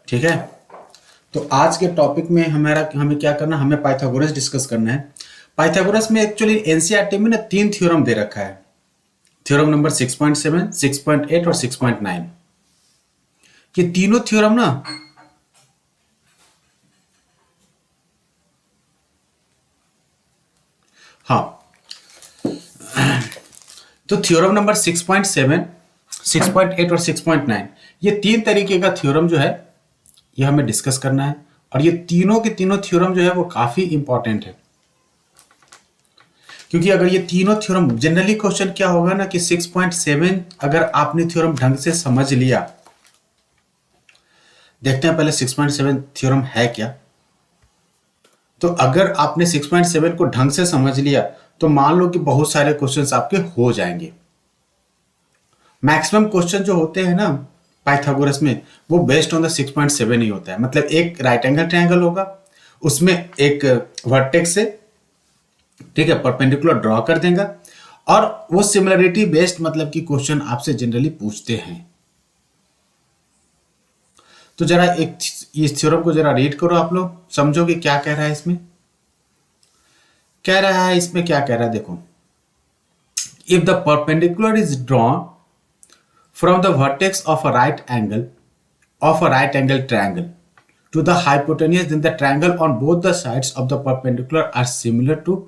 ठीक है। तो आज के टॉपिक में हमें क्या करना, हमें पाइथागोरस डिस्कस करना है। पाइथागोरस में एक्चुअली एनसीईआरटी में ना 3 थ्योरम दे रखा है। थ्योरम नंबर 6.7, 6.8 और 6.9। ये तीनों थ्योरम ना हाँ, तो थ्योरम नंबर 6.7, 6.8 और 6.9, ये 3 तरीके का थ्योरम जो है ये हमें डिस्कस करना है। और ये तीनों के तीनों थ्योरम जो है वो काफी इंपॉर्टेंट है, क्योंकि अगर ये तीनों थ्योरम, जनरली क्वेश्चन क्या होगा ना कि 6.7 अगर आपने थ्योरम ढंग से समझ लिया, देखते हैं पहले 6.7 थ्योरम है क्या। तो अगर आपने 6.7 को ढंग से समझ लिया तो मान लो कि बहुत सारे क्वेश्चंस आपके हो जाएंगे। मैक्सिमम क्वेश्चन जो होते हैं ना पाइथागोरस में वो बेस्ड ऑन द 6.7 ही होता है। मतलब एक राइट एंगल ट्रायंगल होगा, उसमें एक वर्टेक्स से, ठीक है, परपेंडिकुलर ड्रॉ कर देगा, और वो सिमिलरिटी बेस्ड मतलब कि क्वेश्चन आपसे जनरली पूछते हैं। तो जरा एक इस थ्योरम को जरा रीड करो, आप लोग समझोगे क्या कह रहा है इसमें। कह रहा है इसमें क्या कह रहा है, देखो, if the perpendicular is drawn from the vertex of a right angle triangle to the hypotenuse, then the triangle on both the sides of the perpendicular are similar to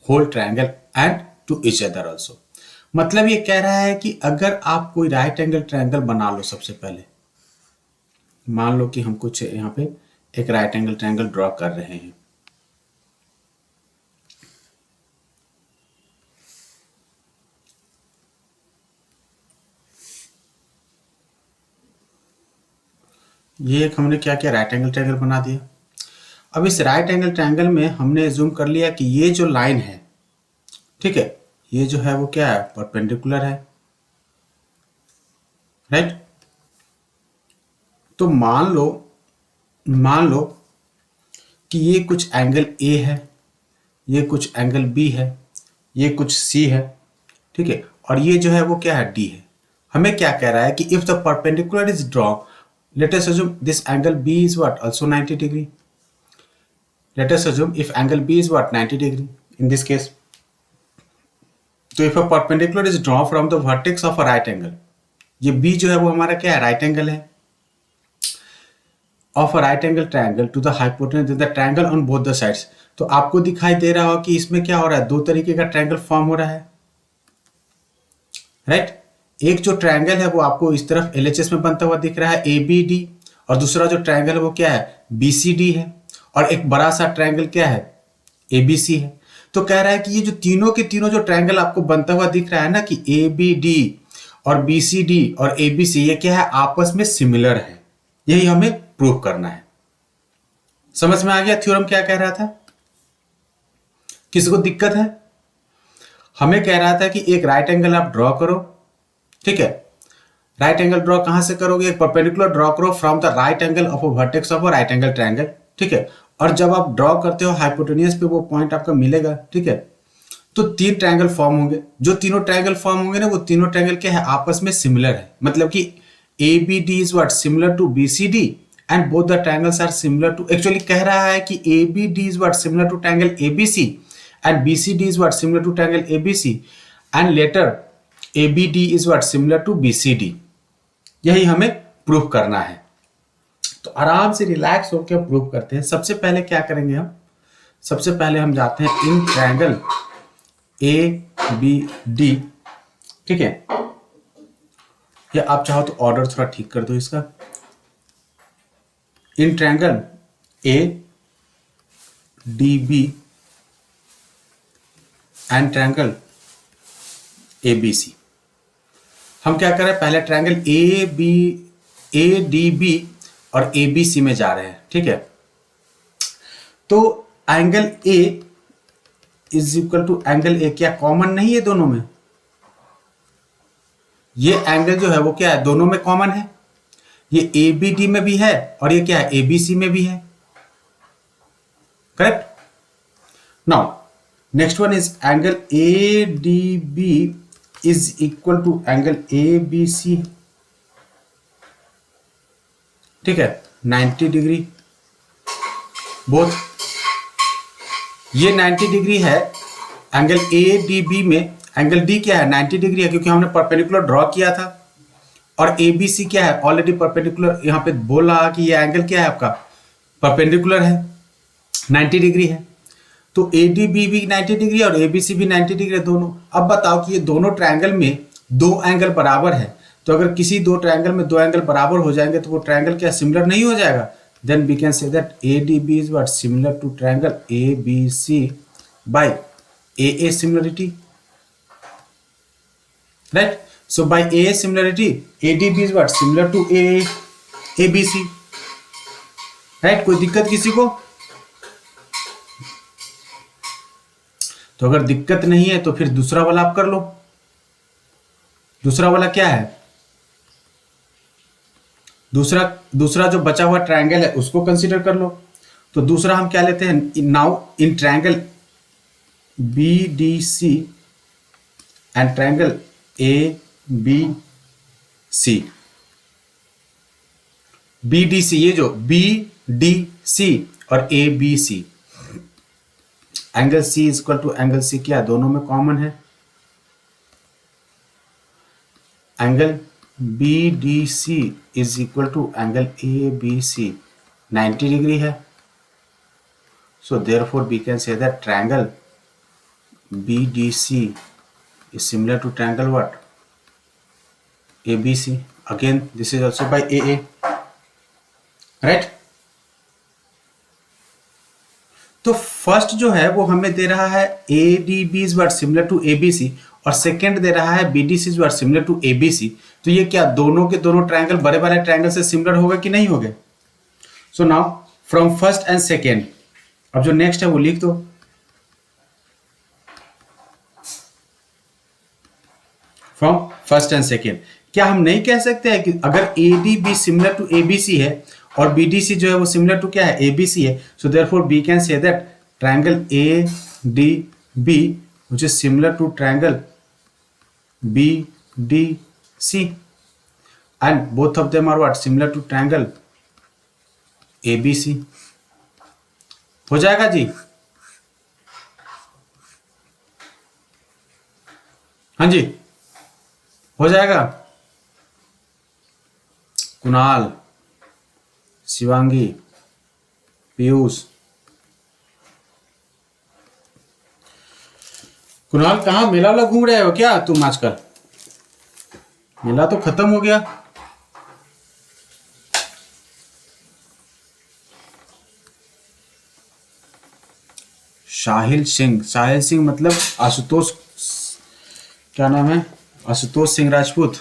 whole triangle and to each other also। मतलब ये कह रहा है कि अगर आप कोई right angle triangle बना लो, सबसे पहले मान लो कि हम कुछ यहाँ पे एक राइट एंगल ट्रायंगल ड्रॉ कर रहे हैं। ये एक हमने क्या किया, राइट एंगल ट्रायंगल बना दिया। अब इस राइट एंगल ट्रायंगल में हमने एज्यूम कर लिया कि ये जो लाइन है, ठीक है, ये जो है वो क्या है, परपेंडिकुलर है, राइट। तो मान लो कि ये कुछ एंगल ए है, ये कुछ एंगल बी है, ये कुछ सी है, ठीक है, और ये जो है वो क्या है, डी है। हमें क्या कह रहा है कि if the perpendicular is draw, let us assume this angle B is what, also 90 degree. Let us assume if angle B is what, 90 degree in this case. तो if a perpendicular is draw from the vertex of a right angle, ये B जो है वो हमारा क्या है, right angle है, of a right angle triangle to the hypotenuse the triangle on both the sides. तो आपको दिखाई दे रहा हो कि इसमें क्या हो रहा है, दो तरीके का ट्रायंगल फॉर्म हो रहा है, राइट। एक जो ट्रायंगल है वो आपको इस तरफ एलएचएस में बनता हुआ दिख रहा है, ए बी डी, और दूसरा जो ट्रायंगल है वो क्या है, बी सी डी है, और एक बड़ा सा ट्रायंगल क्या है, ए बी सी है। तो कह रहा है कि ये जो तीनों के तीनों जो ट्रायंगल आपको बनता हुआ दिख रहा है ना कि ए बी डी और बी सी डी और ए बी सी, ये क्या है, आपस में सिमिलर है। यही हमें प्रूव करना है। समझ में आ गया थ्योरम क्या कह रहा था? किसी को दिक्कत है? हमें कह रहा था कि एक राइट एंगल आप ड्रॉ करो, ठीक है। राइट एंगल ड्रॉ कहां से करोगे, एक परपेंडिकुलर ड्रॉ करो from the right angle of a vertex of a right angle triangle, ठीक है। और जब आप ड्रॉ करते हो हाइपोटेनियस पे वो पॉइंट आपका मिलेगा, ठीक है। तो 3 ट्रायंगल फॉर्म होंगे। जो तीनों ट्रायंगल फॉर्म होंगे ना, वो तीनों ट्रायंगल क्या है, आपस में सिमिलर है। मतलब कि A B D is what, similar to B C D, and both the triangles are similar to, actually कह रहा है कि A B D is what, similar to triangle A B C, and B C D is what, similar to triangle A B C, and later A B D is what, similar to B C D. यही हमें proof करना है। तो आराम से relax होकर proof करते हैं। सबसे पहले क्या करेंगे हम, सबसे पहले हम जाते हैं in triangle A B D, ठीक है। या आप चाहो तो ऑर्डर थोड़ा ठीक कर दो इसका। In triangle A D B and triangle A B C, हम क्या कर रहे हैं, पहले ट्रायंगल ए डी बी और ए बी सी में जा रहे हैं, ठीक है। तो angle A is equal to angle A, क्या कॉमन नहीं है दोनों में? ये एंगल जो है वो क्या है, दोनों में कॉमन है। ये ए बी डी में भी है और ये क्या है, ए बी सी में भी है, correct. Now next one is angle A D B is equal to angle A B C, ठीक है। 90 डिग्री बोथ। ये 90 डिग्री है एंगल ए डी बी में। एंगल डी क्या है, 90 डिग्री है क्योंकि हमने परपेंडिकुलर ड्रॉ किया था। और ए बी सी क्या है, ऑलरेडी परपेंडिकुलर यहाँ पे बोल रहा कि ये एंगल क्या है आपका, परपेंडिकुलर है, 90 डिग्री है। तो ए डी बी भी 90 डिग्री और ए बी सी भी 90 डिग्री है दोनों। अब बताओ कि ये दोनों ट्रायंगल में दो एंगल बराबर है, तो अगर किसी दो ट्रायंगल में दो एंगल बराबर हो जाएंगे तो वो ट्रायंगल क्या सिमिलर नहीं हो जाएगा? Then we can say that A D B is what, similar to triangle A B C by a similarity, right? So by A similarity, ADB is what? Similar to ABC, right? कोई दिक्कत किसी को? तो अगर दिक्कत नहीं है तो फिर दूसरा वाला आप कर लो। दूसरा वाला क्या है? दूसरा जो बचा हुआ ट्रायंगल है उसको कंसीडर कर लो। तो दूसरा हम क्या लेते हैं, now in triangle BDC and triangle ABC, BDC, ये जो BDC और ABC, angle C is equal to angle C क्या दोनों में कॉमन है? Angle BDC is equal to angle ABC 90 degree है। So therefore we can say that triangle BDC is similar to triangle what? ABC. Again, this is also by AA, right? तो first जो है वो हमें दे रहा है ADB is what similar to ABC और second दे रहा है BDC is what similar to ABC। तो ये क्या दोनों के दोनों ट्रायंगल बड़े वाले ट्रायंगल से सिमिलर होगा कि नहीं होंगे? So now from first and second, अब जो नेक्स्ट है वो लिख दो। फ्रॉम फर्स्ट एंड सेकेंड, क्या हम नहीं कह सकते हैं कि अगर ADB सिमिलर टू ABC है और BDC जो है वो सिमिलर टू क्या है, ABC है, so therefore we can say that triangle ADB which is similar to triangle BDC and both of them are what, similar to triangle ABC। हो जाएगा जी? हाँ जी, हो जाएगा। कुणाल, शिवांगी, पीयूष। कुणाल कहाँ मेला वाला घूम रहे हो क्या तुम आजकल? मेला तो खत्म हो गया। साहिल सिंह मतलब आशुतोष, क्या नाम है, आशुतोष सिंह राजपूत।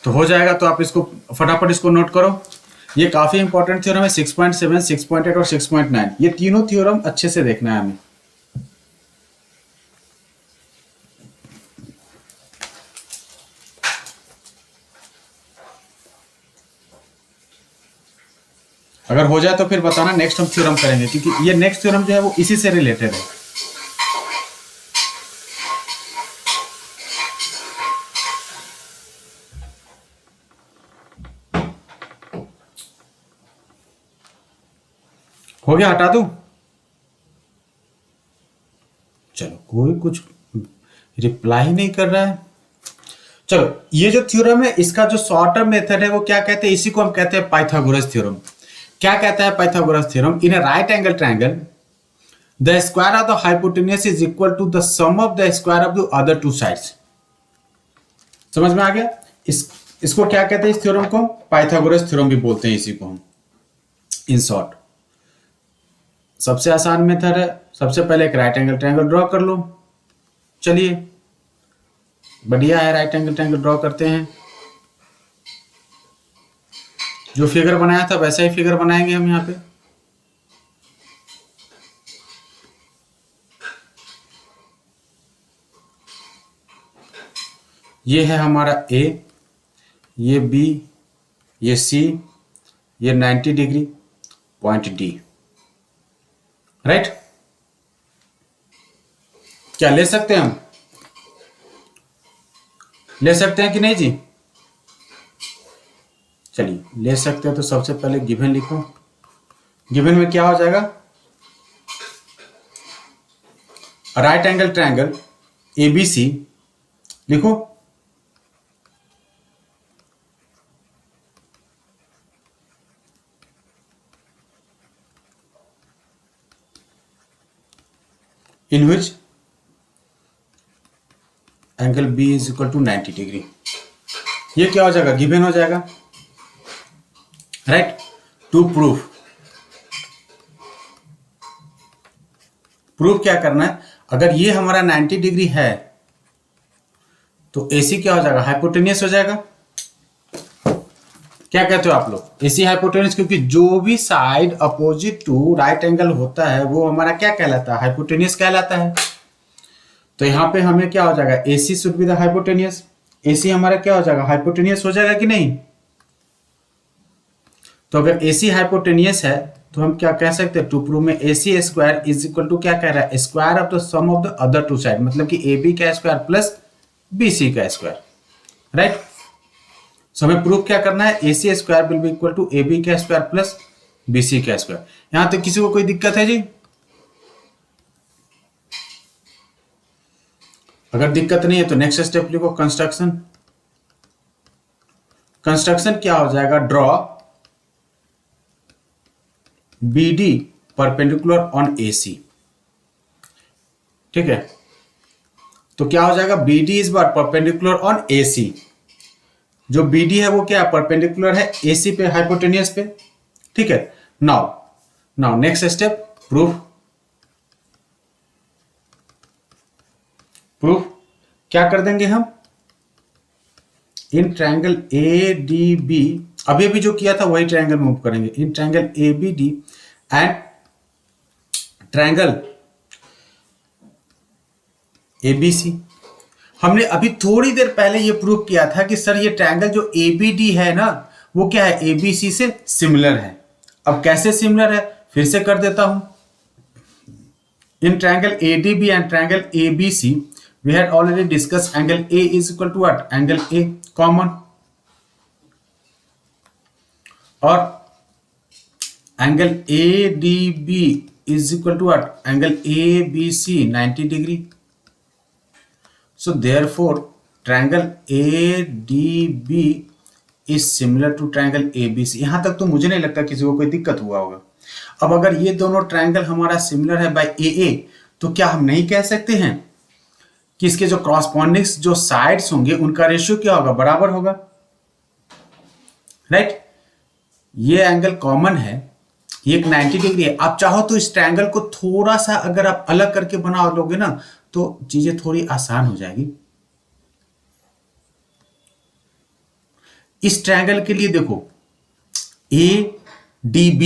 तो हो जाएगा। तो आप इसको फटाफट इसको नोट करो। ये काफी इंपॉर्टेंट थ्योरम है, 6.7, 6.8 और 6.9। ये तीनों थ्योरम अच्छे से देखना है हमें। अगर हो जाए तो फिर बताना, नेक्स्ट हम थ्योरम करेंगे क्योंकि ये नेक्स्ट थ्योरम जो है वो इसी से रिलेटेड है। हो गया, हटा दूं? चलो, कोई कुछ रिप्लाई नहीं कर रहा है। चलो, ये जो थ्योरम है इसका जो शॉर्ट टर्म मेथड है वो क्या कहते हैं, इसी को हम कहते हैं पाइथागोरस थ्योरम। क्या कहता है Pythagoras theorem? In a right angle triangle the square of the hypotenuse is equal to the sum of the square of the other two sides. समझ में आ गया? इसको क्या कहते हैं, इस थ्योरम को पाइथागोरस थ्योरम भी बोलते हैं इसी को हम, इन शॉर्ट। सबसे आसान मेथड है, सबसे पहले एक राइट एंगल ट्रायंगल ड्रॉ कर लो। चलिए, बढ़िया है, राइट एंगल ट्रायंगल ड्रॉ करते हैं। जो फिगर बनाया था वैसा ही फिगर बनाएंगे हम यहाँ पे। ये है हमारा A, ये B, ये C, ये 90 डिग्री पॉइंट D, राइट? क्या ले सकते हैं हम? ले सकते हैं कि नहीं जी? चलिए ले सकते हैं, तो सबसे पहले गिवन लिखो। गिवन में क्या हो जाएगा? राइट एंगल ट्रायंगल एबीसी लिखो। In which angle B is equal to 90 degree. ये क्या हो जाएगा? गिवन हो जाएगा, राइट। टू प्रूफ, प्रूफ क्या करना है? अगर ये हमारा 90 डिग्री है तो AC क्या हो जाएगा? हाइपोटेनियस हो जाएगा। क्या कहते हो आप लोग? AC हाइपोटेनियस, क्योंकि जो भी side opposite to right angle होता है वो हमारा क्या कहलाता है? हाइपोटेनियस कहलाता है। तो यहाँ पे हमें क्या हो जाएगा? AC should be the hypotenuse. AC हमारा क्या हो जाएगा? हाइपोटेनियस हो जाएगा कि नहीं? तो अगर AC हाइपोटेनियस है तो हम क्या कह सकते हैं? टू प्रूव में AC square is equal to क्या कह रहा है? Square of the sum of the other two side, मतलब कि AB का स्क्वायर प्लस BC का स्क्वायर, राइट। सो हमें प्रूफ क्या करना है? AC square will be equal to AB का स्क्वायर प्लस BC का स्क्वायर। यहां तक किसी को कोई दिक्कत है जी? अगर दिक्कत नहीं है तो नेक्स्ट स्टेप लिखो, कंस्ट्रक्शन। कंस्ट्रक्शन क्या हो जाएगा? Draw BD perpendicular on AC, ठीक है। तो क्या हो जाएगा? BD is what? Perpendicular on AC। जो BD है वो क्या है? परपेंडिकुलर है AC पे, हाइपोटेनियस पे, ठीक है। Now next step, proof. Proof क्या कर देंगे हम? इन ट्रायंगल ADB, अभी अभी जो किया था वही ट्रायंगल मूव करेंगे। In triangle ABD and triangle ABC। हमने अभी थोड़ी देर पहले ये प्रूव किया था कि सर ये ट्रायंगल जो ABD है ना, वो क्या है? ABC से सिमिलर है। अब कैसे सिमिलर है? फिर से कर देता हूं। इन triangle ADB and triangle ABC we had already discussed angle A is equal to what? Angle A common, और angle ADB is equal to what? Angle ABC 90 degree. So therefore triangle ADB is similar to triangle ABC। यहां तक तो मुझे नहीं लगता किसी को कोई दिक्कत हुआ होगा। अब अगर ये दोनों ट्रायंगल हमारा सिमिलर है बाय AA, तो क्या हम नहीं कह सकते हैं कि इसके जो क्रॉसपॉन्डिंग जो साइड्स होंगे उनका रेशियो क्या होगा? बराबर होगा, राइट। ये एंगल कॉमन है, ये एक 90 डिग्री है। आप चाहो तो इस ट्रायंगल को थोड़ा सा अगर आप अलग करके बना लोगे ना तो चीजें थोड़ी आसान हो जाएगी। इस ट्रायंगल के लिए देखो ADB,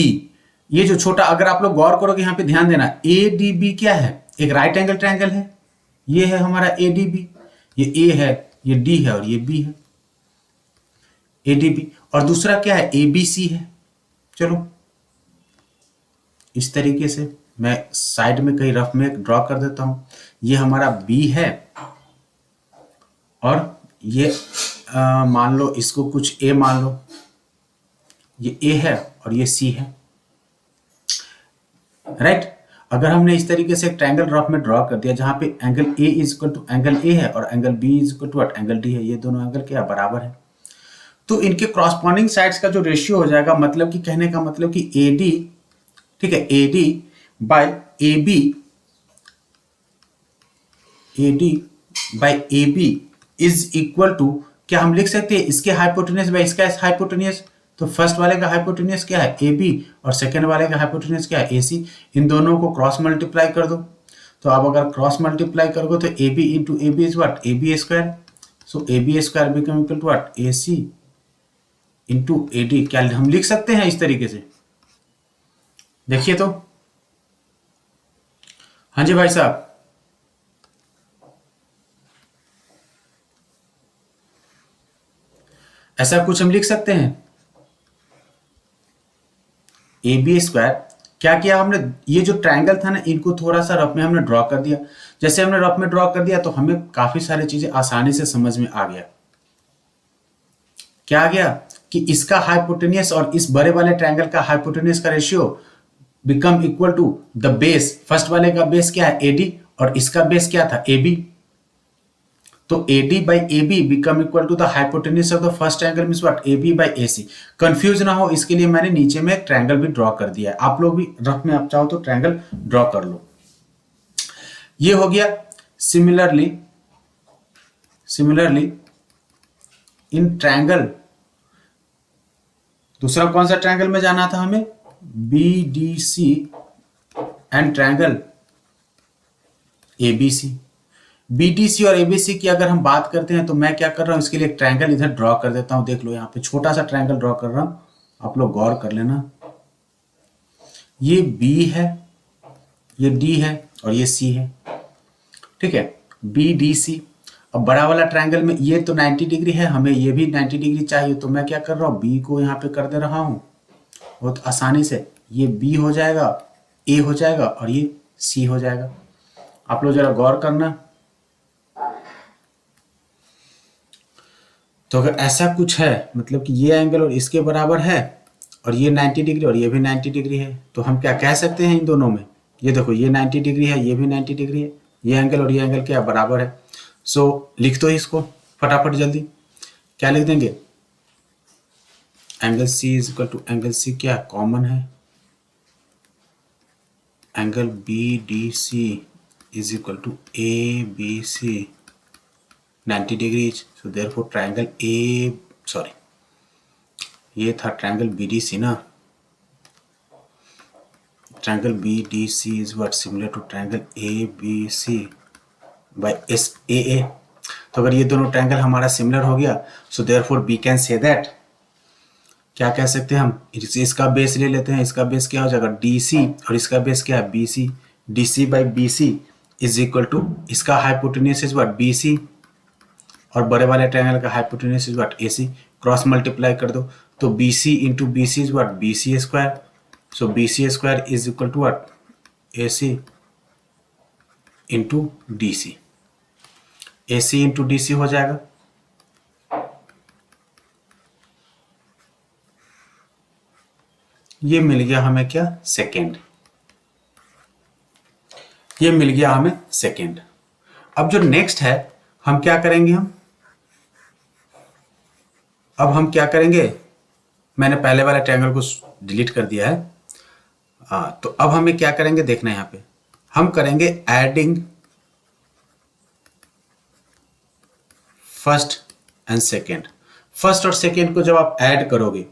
ये जो छोटा, अगर आप लोग गौर करोगे यहां पे ध्यान देना, ADB क्या है? एक राइट एंगल ट्रायंगल है। ये है हमारा ADB, ये A है, ये D है और ये B है, ADB। और दूसरा क्या है? ABC है। चलो इस तरीके से मैं साइड में कहीं रफ में ड्रॉ कर देता हूं। ये हमारा B है और ये मान लो इसको कुछ A मान लो, ये A है और ये C है, राइट। अगर हमने इस तरीके से एक ट्रायंगल रफ में ड्रॉ कर दिया जहां पे angle A is equal to angle A है और angle B is equal to angle D है, ये दोनों एंगल क्या बराबर है, तो इनके क्रॉसपॉन्डिंग साइड्स का जो रेशियो हो जाएगा, मतलब कि कहने का मतलब कि AD, ठीक है, AD by AB is equal to, क्या हम लिख सकते हैं इसके हाइपोटेनियस बाय इसका हाइपोटेनियस? तो फर्स्ट वाले का हाइपोटेनियस क्या है? AB, और सेकेंड वाले का हाइपोटेनियस क्या है? AC। इन दोनों को क्रॉस मल्टीप्लाई कर दो। तो अब अगर क्रॉस मल्टीप्लाई करोगे तो AB into AB is what? AB square. So AB square become equal to what? AC into AD। क्या हम लिख सकते हैं इस तरीके से? देखिए तो, हाँ जी भाई साहब, ऐसा कुछ हम लिख सकते हैं। AB स्क्वायर, क्या किया हमने? ये जो ट्रायंगल था ना, इनको थोड़ा सा रफ में हमने ड्रॉ कर दिया। जैसे हमने रफ में ड्रॉ कर दिया तो हमें काफी सारी चीजें आसानी से समझ में आ गया। क्या आ गया कि इसका हाइपोटेनियस और इस बड़े वाले ट्रायंगल का हाइपोटेनियस का ratio become equal to the base. First वाले का बेस क्या है एडी और इसका बेस क्या था एबी, तो AD by AB become equal to the hypotenuse of the first triangle means what AB by AC। Confuse ना हो इसके लिए मैंने नीचे में एक ट्रायंगल भी ड्रॉ कर दिया है, आप लोग भी रफ में आप चाहो तो ट्रायंगल ड्रॉ कर लो। ये हो गया। सिमिलरली इन ट्रायंगल, दूसरा कौन सा ट्रायंगल में जाना था हमें, BDC and triangle ABC। BDC और ABC की अगर हम बात करते हैं तो मैं क्या कर रहा हूं, इसके लिए एक ट्रायंगल इधर ड्रॉ कर देता हूं। देख लो यहाँ पे छोटा सा ट्रायंगल ड्रॉ कर रहा हूं, आप लोग गौर कर लेना। ये B है, ये D है और ये C है, ठीक है, BDC। अब बड़ा वाला ट्रायंगल में ये तो 90 डिग्री है, हमें ये भी 90 डिग्री चाहिए, तो मैं क्या कर रहा हूँ B को यहाँ पे कर दे रहा हूँ बहुत आसानी से। ये B हो जाएगा, A हो जाएगा और ये C हो जाएगा। आप लोग जरा गौर करना। तो अगर ऐसा कुछ है, मतलब कि ये एंगल और इसके बराबर है और ये 90 डिग्री और ये भी 90 डिग्री है, तो हम क्या कह सकते हैं इन दोनों में, ये देखो ये 90 डिग्री है, ये भी 90 डिग्री है, ये एंगल और ये एंगल क्या बराबर है। सो लिख दो इसको फटाफट जल्दी। क्या लिख देंगे, angle C is equal to angle C क्या कॉमन है, angle BDC is equal to ABC 90 degrees, so therefore triangle ये था ट्रायंगल BDC ना, triangle BDC is what similar to triangle ABC by SAA। तो अगर ये दोनों ट्रायंगल हमारा सिमिलर हो गया, so therefore we can say that, क्या कह सकते हैं हम, इसका बेस ले लेते हैं, इसका बेस क्या हो जाएगा DC और इसका बेस क्या है BC। DC by BC is equal to, इसका हाइपोटेन्यूज इज व्हाट BC और बड़े वाले ट्रायंगल का hypotenuse is what AC। Cross multiply कर दो तो BC into BC is what BC square. So BC square is equal to what AC into DC। AC into DC हो जाएगा। ये मिल गया हमें क्या, सेकेंड। ये मिल गया हमें सेकेंड। अब जो नेक्स्ट है हम क्या करेंगे, हम क्या करेंगे, मैंने पहले वाला ट्रायंगल को डिलीट कर दिया है। तो अब हमें क्या करेंगे देखना, यहाँ पे हम करेंगे adding first and second. First और सेकेंड को जब आप ऐड करोगे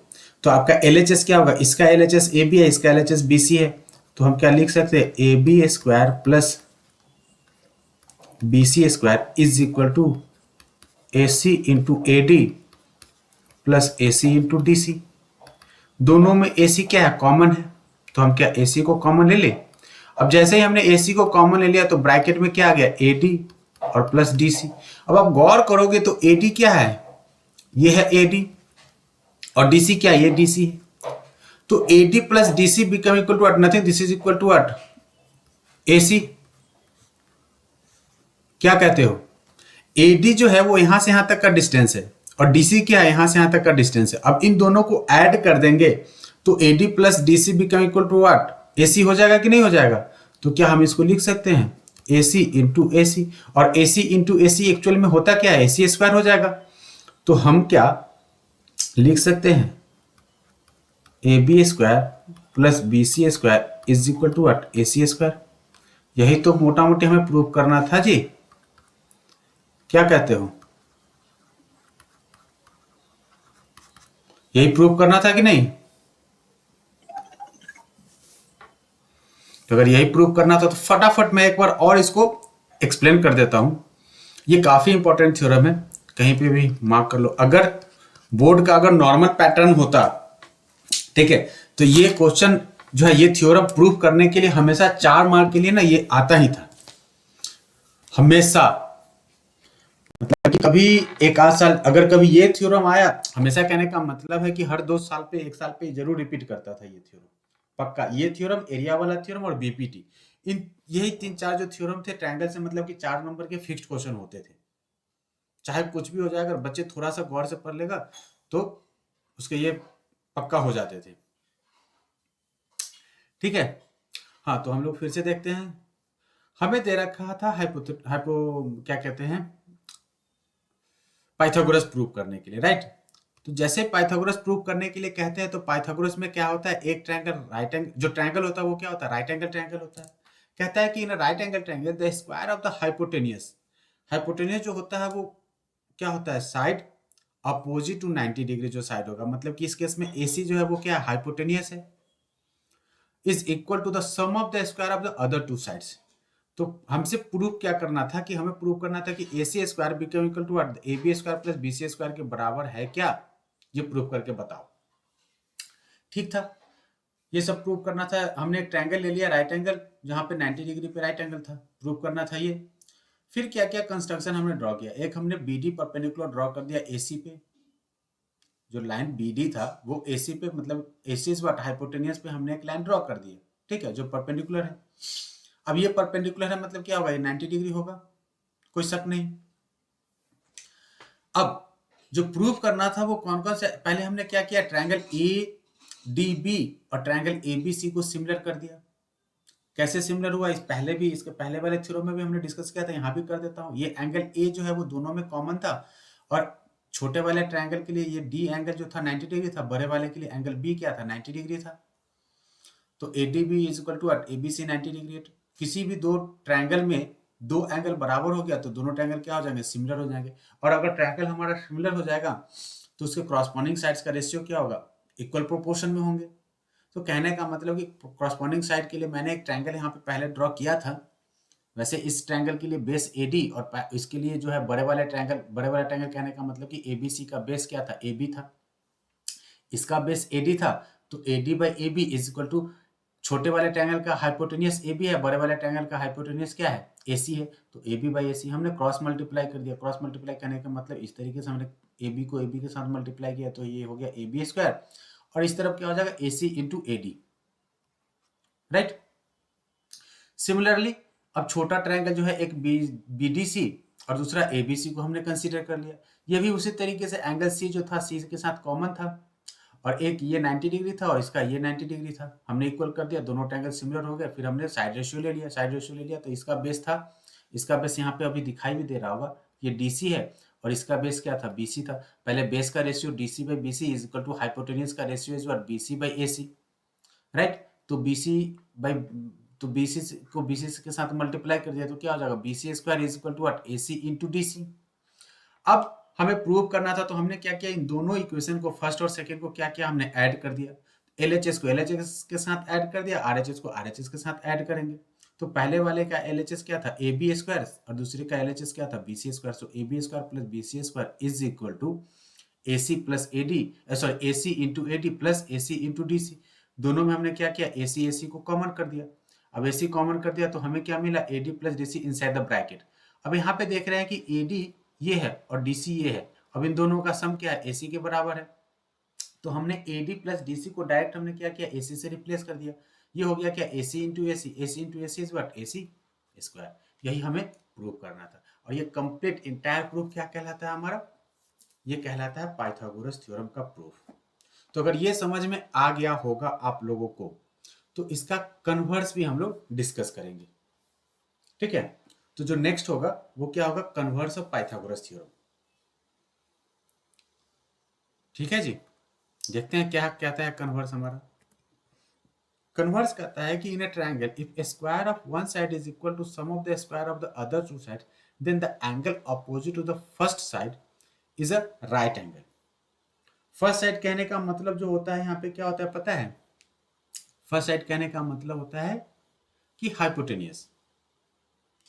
तो आपका LHS क्या होगा, इसका LHS AB है, इसका LHS BC है, तो हम क्या लिख सकते हैं AB square plus BC square is equal to AC into AD plus AC into DC। दोनों में AC क्या है कॉमन है, तो हम क्या AC को कॉमन ले ले। अब जैसे ही हमने AC को कॉमन ले लिया तो ब्रैकेट में क्या आ गया AD और प्लस DC। अब आप गौर करोगे तो AD क्या है, ये है AD और DC क्या है, ये DC है। तो AD plus DC become equal to what, nothing, this is equal to what AC। क्या कहते हो, AD जो है वो यहां से यहां तक का डिस्टेंस है और DC क्या है, यहां से यहां तक का डिस्टेंस है। अब इन दोनों को ऐड कर देंगे तो AD plus DC become equal to what AC हो जाएगा कि नहीं हो जाएगा। तो क्या हम इसको लिख सकते हैं AC इंटू AC, और AC इंटू AC एक्चुअल में होता क्या है, AC स्क्वायर हो जाएगा। तो हम क्या लिख सकते हैं AB square plus BC square is equal to what AC square. यही तो मोटा मोटी हमें प्रूव करना था जी, क्या कहते हो, यही प्रूव करना था कि नहीं। तो अगर यही प्रूव करना था तो फटाफट मैं एक बार और इसको एक्सप्लेन कर देता हूं। ये काफी इंपॉर्टेंट थ्योरम है, कहीं पे भी मार्क कर लो। अगर बोर्ड का अगर नॉर्मल पैटर्न होता, ठीक है, तो ये क्वेश्चन जो है, ये थ्योरम प्रूव करने के लिए हमेशा 4 मार्क के लिए ना ये आता ही था हमेशा। मतलब कि कभी एक आध साल अगर कभी ये थ्योरम आया, हमेशा कहने का मतलब है कि हर 2 साल पे 1 साल पे जरूर रिपीट करता था ये थ्योरम, पक्का। ये थ्योरम, एरिया वाला थ्योरम और BPT, इन यही 3-4 जो थ्योरम थे ट्रायंगल से, मतलब कि 4 नंबर के फिक्स्ड क्वेश्चन होते थे। चाहे कुछ भी हो जाए, अगर बच्चे थोड़ा सा गौर से पढ़ लेगा तो उसके ये पक्का हो जाते थे। ठीक है। हाँ, तो हम लोग फिर से देखते हैं। हमें दे रखा था हाइपो क्या कहते हैं, पाइथागोरस प्रूव करने के लिए, राइट। तो जैसे पाइथागोरस प्रूव करने के लिए कहते हैं, तो पाइथागोरस में क्या होता है, एक ट्रायंगल राइट एंगल, जो ट्रायंगल होता है वो क्या होता है, राइट एंगल ट्रायंगल होता है। कहता है कि in right angle triangle the square of the hypotenuse, hypotenuse जो होता है वो क्या होता है, साइड अपोजिट टू 90 डिग्री जो साइड होगा, मतलब कि इस केस में AC जो है वो क्या है, हाइपोटेनियस है, is equal to the sum of the square of the other two sides. तो हमसे प्रूव क्या करना था, कि हमें प्रूव करना था कि AC square become equal to AB square plus BC square के बराबर है क्या, ये प्रूव करके बताओ। ठीक था, ये सब प्रूव करना था। हमने एक ट्रायंगल ले लिया राइट एंगल, जहां पे 90 डिग्री पे राइट एंगल था, प्रूव करना था ये। फिर क्या क्या कंस्ट्रक्शन हमने ड्रॉ किया, एक हमने BD परपेंडिकुलर ड्रॉ कर दिया AC पे, जो लाइन BD था वो AC पे, मतलब AC इज व्हाट, हाइपोटेनियस पे हमने एक लाइन ड्रॉ कर दी है, ठीक है, जो परपेंडिकुलर है। अब ये परपेंडिकुलर है, मतलब क्या होगा, ये 90 डिग्री होगा, कोई शक नहीं। अब जो प्रूव करना था वो कौन कौन से, पहले हमने क्या किया, ट्रायंगल ADB और ट्रायंगल ABC को सिमिलर कर दिया। कैसे सिमिलर हुआ, इस पहले भी, इसके पहले वाले थ्योरम में भी हमने डिस्कस किया था, यहाँ भी कर देता हूँ। ये एंगल A जो है वो दोनों में कॉमन था, और छोटे वाले ट्रायंगल के लिए ये D एंगल जो था 90 डिग्री था, बड़े वाले के लिए एंगल B क्या था, 90 डिग्री था। तो ADB is equal to ABC 90 degree. किसी भी दो ट्रायंगल में दो एंगल बराबर हो गया तो दोनों ट्रायंगल क्या हो जाएंगे, सिमिलर हो जाएंगे। और अगर ट्रायंगल हमारा सिमिलर हो जाएगा तो उसके क्रॉसपॉन्डिंग साइड्स का रेशियो क्या होगा, इक्वल प्रोपोर्शन में होंगे। तो कहने का मतलब कि क्रॉसपॉन्डिंग साइड के लिए मैंने एक ट्रायंगल यहाँ पे पहले ड्रॉ किया था। वैसे इस ट्रायंगल के लिए बेस AD, और इसके लिए जो है बड़े वाले ट्रायंगल कहने का मतलब कि ABC का बेस क्या था, AB था, इसका बेस AD था। तो AD by AB is equal to, छोटे वाले ट्रायंगल का हाइपोटेनियस AB है, बड़े वाले ट्रायंगल का हाइपोटेनियस क्या है, AC है। तो AB बाई AC हमने क्रॉस मल्टीप्लाई कर दिया। क्रॉस मल्टीप्लाई करने का मतलब इस तरीके से हमने AB को AB के साथ मल्टीप्लाई किया, तो ये हो गया AB स्क्वायर, और इस तरफ क्या हो जाएगा, AC into AD, right. Similarly अब छोटा ट्रायंगल जो है, एक BDC और दूसरा ABC को हमने कंसीडर कर लिया। ये भी उसी तरीके से एंगल C जो था C के साथ कॉमन था, और एक ये 90 डिग्री था और इसका ये 90 डिग्री था, हमने इक्वल कर दिया, दोनों ट्रायंगल सिमिलर हो गए। फिर हमने साइड रेशियो ले लिया, साइड रेशियो ले लिया, तो इसका बेस था, इसका बेस यहाँ पे अभी दिखाई भी दे रहा होगा, ये DC है, और इसका बेस क्या था, BC था। पहले बेस का ratio DC by BC is equal to hypotenuse का ratio is what, BC by AC, right. तो BC बाई, तो BC को BC के साथ मल्टीप्लाई कर दिया तो क्या हो जाएगा, BC square is equal to what, AC into DC। अब हमें प्रूव करना था, तो हमने क्या किया, इन दोनों इक्वेशन को, फर्स्ट और सेकंड को क्या किया, हमने ऐड कर दिया। LHS को LHS के साथ ऐड कर दिया, RHS को RHS के साथ ऐड करेंगे। तो पहले वाले का LHS क्या था, AB स्क्वायर, और दूसरे का LHS क्या था, BC square. So AB square plus BC square is equal to AC plus AD, sorry AC into AD plus AC into DC। दोनों में हमने क्या किया, AC को कॉमन कर दिया। अब AC कॉमन कर दिया तो हमें क्या मिला, AD plus DC inside the bracket. अब यहाँ पे देख रहे हैं कि AD ये है और DC ये है। अब इन दोनों का सम क्या है, AC के बराबर है। तो हमने AD प्लस DC को डायरेक्ट हमने क्या किया, AC से रिप्लेस कर दिया। ये हो गया क्या, AC into AC, AC into AC is what, AC square. यही हमें प्रूव करना था। और ये कंप्लीट इंटायर प्रूफ क्या कहलाता है हमारा, ये कहलाता है पाइथागोरस थ्योरम का प्रूफ। तो अगर ये समझ में आ गया होगा आप लोगों को, तो इसका कन्वर्स भी हम लोग डिस्कस करेंगे, ठीक है। तो जो नेक्स्ट होगा वो क्या होगा, कन्वर्स ऑफ पाइथागोरस थ्योरम। ठीक है जी, देखते हैं क्या कहता है कन्वर्स हमारा। कन्वर्स कहता है कि in a triangle if a square of one side is equal to sum of the square of the other two side, then the angle opposite to the first side is a right angle. First side कहने का मतलब जो होता है यहाँ पे क्या होता है पता है, फर्स्ट साइड कहने का मतलब होता है कि हाइपोटेनियस।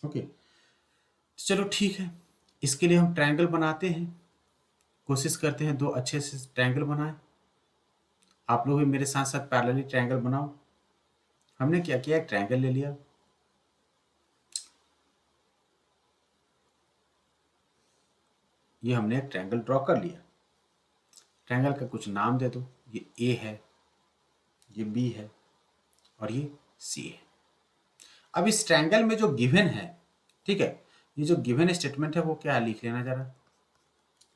ओके, चलो ठीक है, इसके लिए हम ट्रायंगल बनाते हैं, कोशिश करते हैं दो अच्छे से ट्रायंगल बनाएं। आप लोग भी मेरे साथ साथ पैरेलली ट्रायंगल बनाओ। हमने क्या किया, एक ट्रायंगल ले लिया, ये हमने एक ट्रायंगल ड्रॉ कर लिया। ट्रायंगल का कुछ नाम दे दो, ये A है, ये B है और ये C है। अब इस ट्रायंगल में जो गिवन है, ठीक है, ये जो गिवन स्टेटमेंट है वो क्या है, लिख लेना जरा।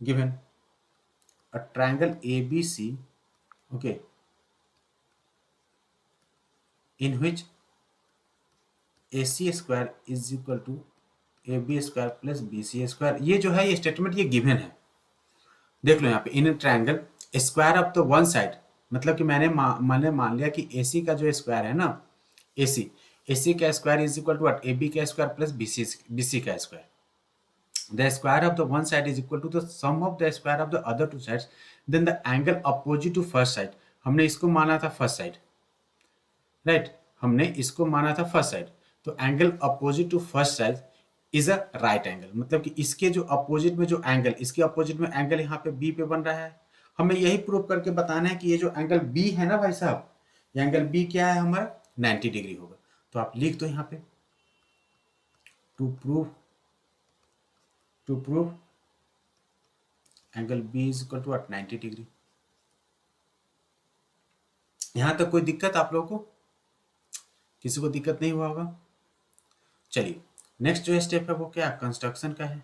Given a triangle ABC, okay, in which AC square is equal to AB square plus BC square। ये जो है ये स्टेटमेंट ये गिवन है, देख लो यहाँ पे। In triangle square of the one side, मतलब कि मैंने मान लिया कि AC का जो स्क्वायर है ना, AC का square is equal to AB का स्क्वायर प्लस BC का square. The square of the one side is equal to the sum of the square of the other two sides, then the angle opposite to first side। हमने इसको माना था first side, right, हमने इसको माना था first side. तो angle opposite to first side is a right angle, मतलब कि इसके जो अपोजिट में जो एंगल, इसके अपोजिट में एंगल यहाँ पे बी पे बन रहा है। हमें यही प्रूव करके बताना है कि ये जो एंगल बी है ना भाई साहब, ये एंगल बी क्या है हमारा, 90 डिग्री होगा। तो आप लिख दो यहाँ पे, to prove angle B is equal to 90 degree. यहां तक कोई दिक्कत आप लोगों को, किसी को दिक्कत नहीं हुआ होगा? चलिए नेक्स्ट जो स्टेप है वो क्या, कंस्ट्रक्शन का है।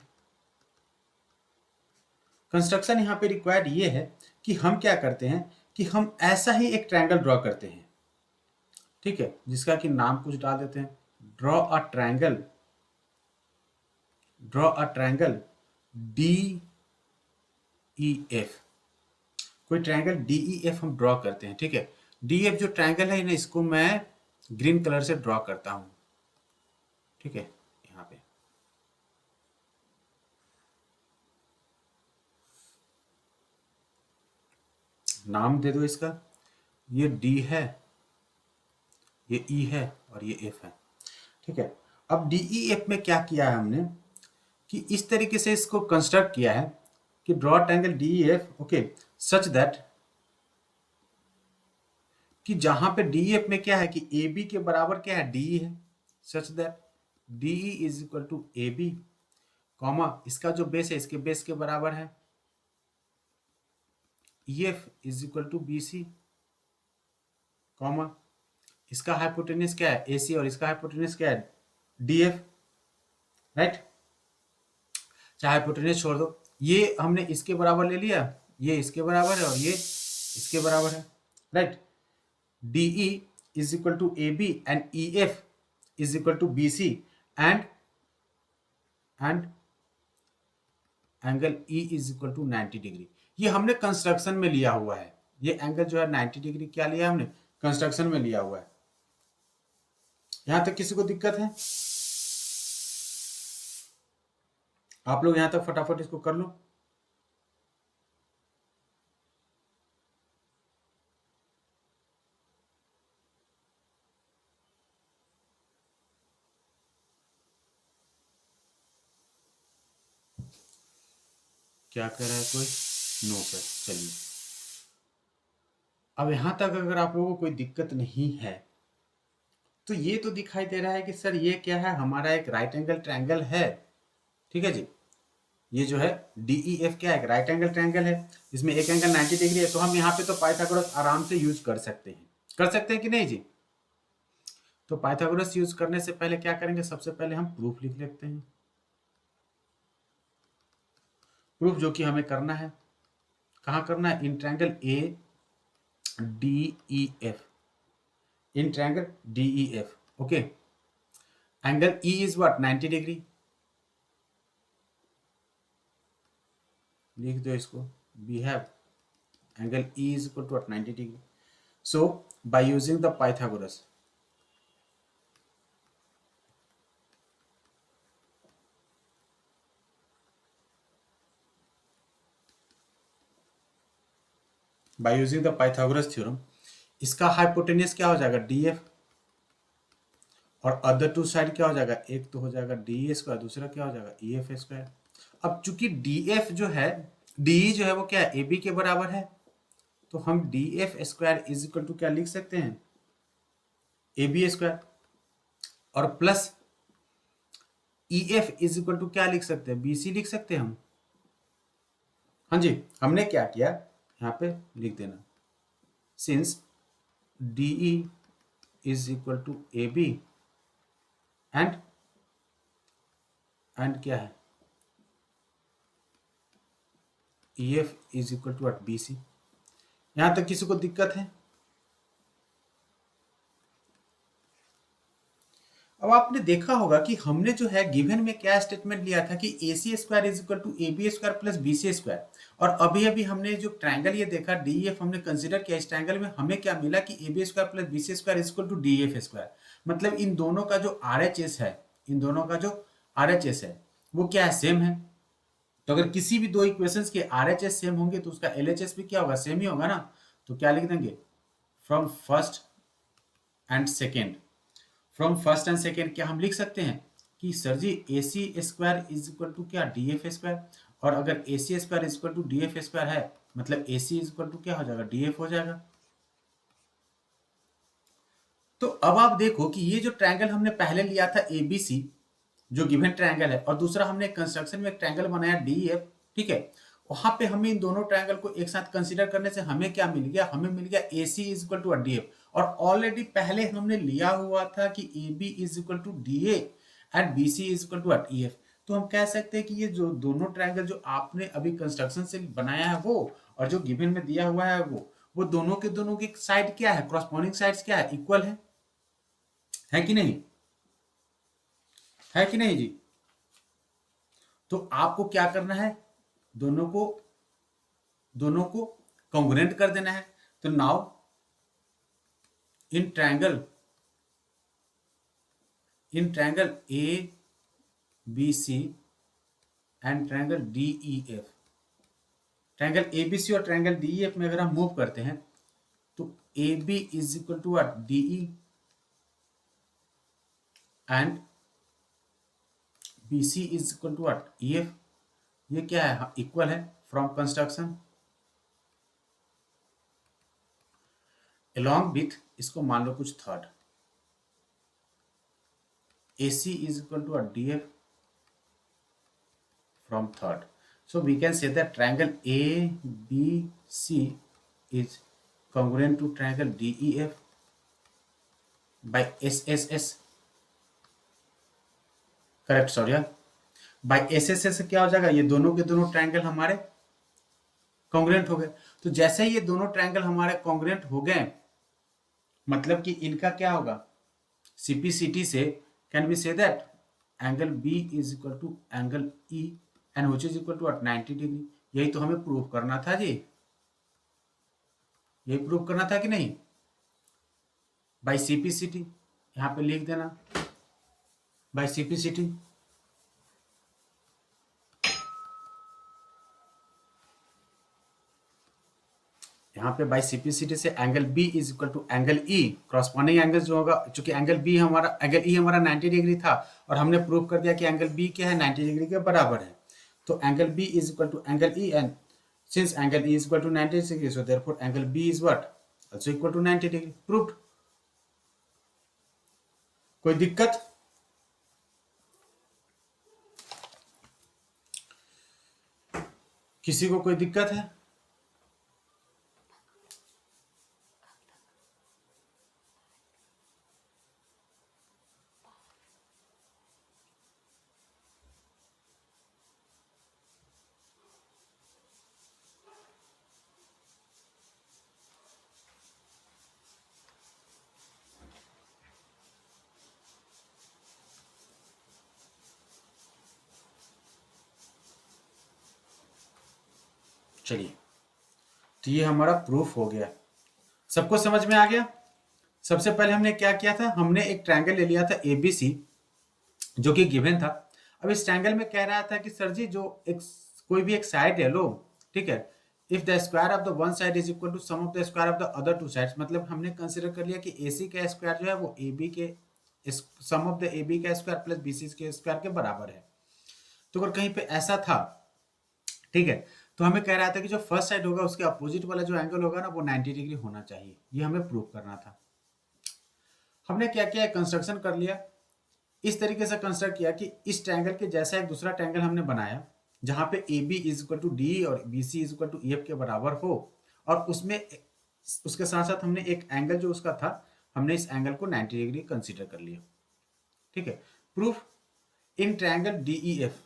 कंस्ट्रक्शन यहाँ पे रिक्वायर्ड ये है कि हम क्या करते हैं कि हम ऐसा ही एक ट्रायंगल ड्रॉ करते हैं, ठीक है, जिसका कि नाम कुछ डाल देते हैं, ड्रॉ अ ट्रायंगल DEF। कोई ट्रायंगल DEF हम ड्रॉ करते हैं, ठीक है। DEF जो ट्रायंगल है ना, इसको मैं ग्रीन कलर से ड्रॉ करता हूं, ठीक है। यहाँ पे नाम दे दो इसका, ये D है, ये E है और ये F है, ठीक है। अब DEF में क्या किया है हमने कि इस तरीके से इसको कंस्ट्रक्ट किया है कि draw triangle DEF, okay, such that कि जहां पे DEF में क्या है कि AB के बराबर क्या है, DE है, such that DE is equal to AB, comma इसका जो बेस है इसके बेस के बराबर है, EF is equal to BC, comma इसका हाइपोटेन्यूज क्या है AC और इसका हाइपोटेन्यूज क्या है DF, राइट। चाहे हाइपोटेन्यूज छोड़ दो, ये हमने इसके बराबर ले लिया, ये इसके बराबर है और ये इसके बराबर है, right. DE is equal to AB and EF is equal to BC and angle E is equal to 90 degree. ये हमने कंस्ट्रक्शन में लिया हुआ है, ये एंगल जो है 90 डिग्री क्या लिया हमने, कंस्ट्रक्शन में लिया हुआ है। यहां तक किसी को दिक्कत है? आप लोग यहां तक फटाफट इसको कर लो। क्या कह रहा है कोई? No sir. चलिए अब यहां तक अगर आप लोगों को कोई दिक्कत नहीं है तो ये तो दिखाई दे रहा है कि सर ये क्या है, हमारा एक राइट एंगल ट्रायंगल है, ठीक है जी। ये जो है DEF क्या है, एक राइट एंगल ट्रायंगल है, इसमें एक एंगल 90 डिग्री है। तो हम यहाँ पे तो पाइथागोरस आराम से यूज कर सकते हैं कि नहीं जी? तो पाइथागोरस यूज करने से पहले क्या करेंगे, सबसे पहले हम प्रूफ लिख लेते हैं। प्रूफ जो कि हमें करना है, कहाँ करना है, in triangle ADEF, in triangle DEF, okay. Angle E is what, 90 degree, लिख दो इसको, we have angle E is equal to 90 degree. So by using the Pythagoras, theorem, इसका हाइपोटेन्यूज क्या हो जाएगा, DF, और अदर टू साइड क्या हो जाएगा, एक तो हो जाएगा DE स्क्वायर, दूसरा क्या हो जाएगा EF स्क्वायर। अब चूंकि DF जो है, DE जो है वो क्या है, AB के बराबर है, तो हम DF square is equal to क्या लिख सकते हैं, AB स्क्वायर, और plus EF is equal to क्या लिख सकते हैं, BC लिख सकते हैं हम। हाँ जी, हमने क्या किया यहाँ पे लिख देना, since DE is equal to AB and क्या है, E F is equal to B C. यहां तक किसी को दिक्कत है? अब आपने देखा होगा कि हमने जो है गिवन में क्या स्टेटमेंट लिया था कि A C square is equal to A B square plus B C square, और अभी अभी हमने जो ट्रायंगल ये देखा डी एफ हमने कंसिडर किया, इस ट्रायंगल में हमें क्या मिला कि A B square plus B C square is equal to D F square. मतलब इन दोनों का जो आर एच एस है, इन दोनों का जो आर एच एस है वो क्या है, सेम है। तो अगर किसी भी दो इक्वेशंस के आर एच एस सेम होंगे तो उसका एल एच एस भी क्या होगा, सेम ही होगा ना। तो क्या लिख देंगे, from first and second. From first and second क्या हम लिख सकते हैं कि sir ji A C square is equal to क्या, डी एफ स्क्वायर। और अगर A C square is equal to D F square है मतलब A C is equal to क्या हो जाएगा, डी एफ हो जाएगा। तो अब आप देखो कि ये जो ट्रायंगल हमने पहले लिया था ए बी सी जो गिवन ट्रायंगल है, और दूसरा हमने कंस्ट्रक्शन में एक ट्रायंगल बनाया डी एफ, ठीक है। वहां पे हमें इन दोनों ट्रायंगल को एक साथ कंसीडर करने से हमें क्या मिल गया, हमें मिल गया A C is equal to D F. और ऑलरेडी पहले हमने लिया हुआ था कि A B is equal to D A and B C is equal to E F. तो हम कह सकते हैं कि ये जो दोनों ट्रायंगल जो आपने अभी कंस्ट्रक्शन से बनाया है वो, और जो गिवन में दिया हुआ है वो दोनों की साइड क्या है, क्रॉसपोंडिंग साइड्स क्या है, इक्वल है कि नहीं, है कि नहीं जी। तो आपको क्या करना है, दोनों को कॉन्ग्रुएंट कर देना है। तो now in triangle A B C and triangle D E F, triangle A B C और ट्रायंगल डी ई एफ में अगर हम मूव करते हैं तो A B is equal to D E and B C is equal to E F. ये क्या है, इक्वल है। फ्रॉम कंस्ट्रक्शन along विथ, इसको मान लो कुछ third, A C is equal to D F from third. So we can say that triangle ABC is congruent to triangle DEF by SSS. Correct, sorry यार, bye SSS से क्या हो जाएगा, ये दोनों के दोनों ट्रायंगल हमारे कॉन्ग्रुएंट हो गए। तो जैसे ये दोनों ट्रायंगल हमारे कॉन्ग्रुएंट हो गए मतलब कि इनका क्या होगा, CPCT से can be say that angle B is equal to angle E and which is equal to 90 degree. यही तो हमें प्रूव करना था जी, यही प्रूव करना था कि नहीं, बाय CPCT। यहां पे लिख देना बाय CPCT। यहाँ पे बाय CPCT से angle B is equal to angle E, corresponding angle जो होगा, चूंकि एंगल E हमारा 90 डिग्री था और हमने प्रूव कर दिया कि एंगल B क्या है, 90 डिग्री के बराबर है। तो angle B is equal to angle E and since angle E is equal to 90 degree so therefore angle B is what, also equal to 90 degree. Proved. कोई दिक्कत? किसी को कोई दिक्कत है? चलिए, तो ये हमारा प्रूफ हो गया, सबको समझ में आ गया। सबसे पहले हमने क्या किया था, हमने एक ट्रायंगल ले लिया था ABC जो कि गिवन था। अब इस ट्रायंगल में कह रहा था कि सर जी जो एक कोई भी एक साइड ले लो, ठीक है, if the square of the one side is equal to sum of the square of the other two sides, मतलब हमने कंसीडर कर लिया कि AC का स्क्वायर जो है वो AB के सम ऑफ द AB का स्क्वायर प्लस BC के स्क्वायर के बराबर है। तो अगर कहीं पे ऐसा था, ठीक है, तो हमें कह रहा था कि जो फर्स्ट साइड होगा उसके अपोजिट वाला जो एंगल होगा ना वो 90 डिग्री होना चाहिए, ये हमें प्रूव करना था। हमने क्या किया, कंस्ट्रक्शन कर लिया, इस तरीके से कंस्ट्रक्ट किया कि इस ट्रायंगल के जैसा एक दूसरा ट्रायंगल हमने बनाया जहां पे AB is equal to D और BC is equal to EF के बराबर हो, और उसमें उसके साथ साथ हमने एक एंगल जो उसका था, हमने इस एंगल को 90 डिग्री कंसीडर कर लिया, ठीक है। प्रूफ, इन ट्रायंगल DEF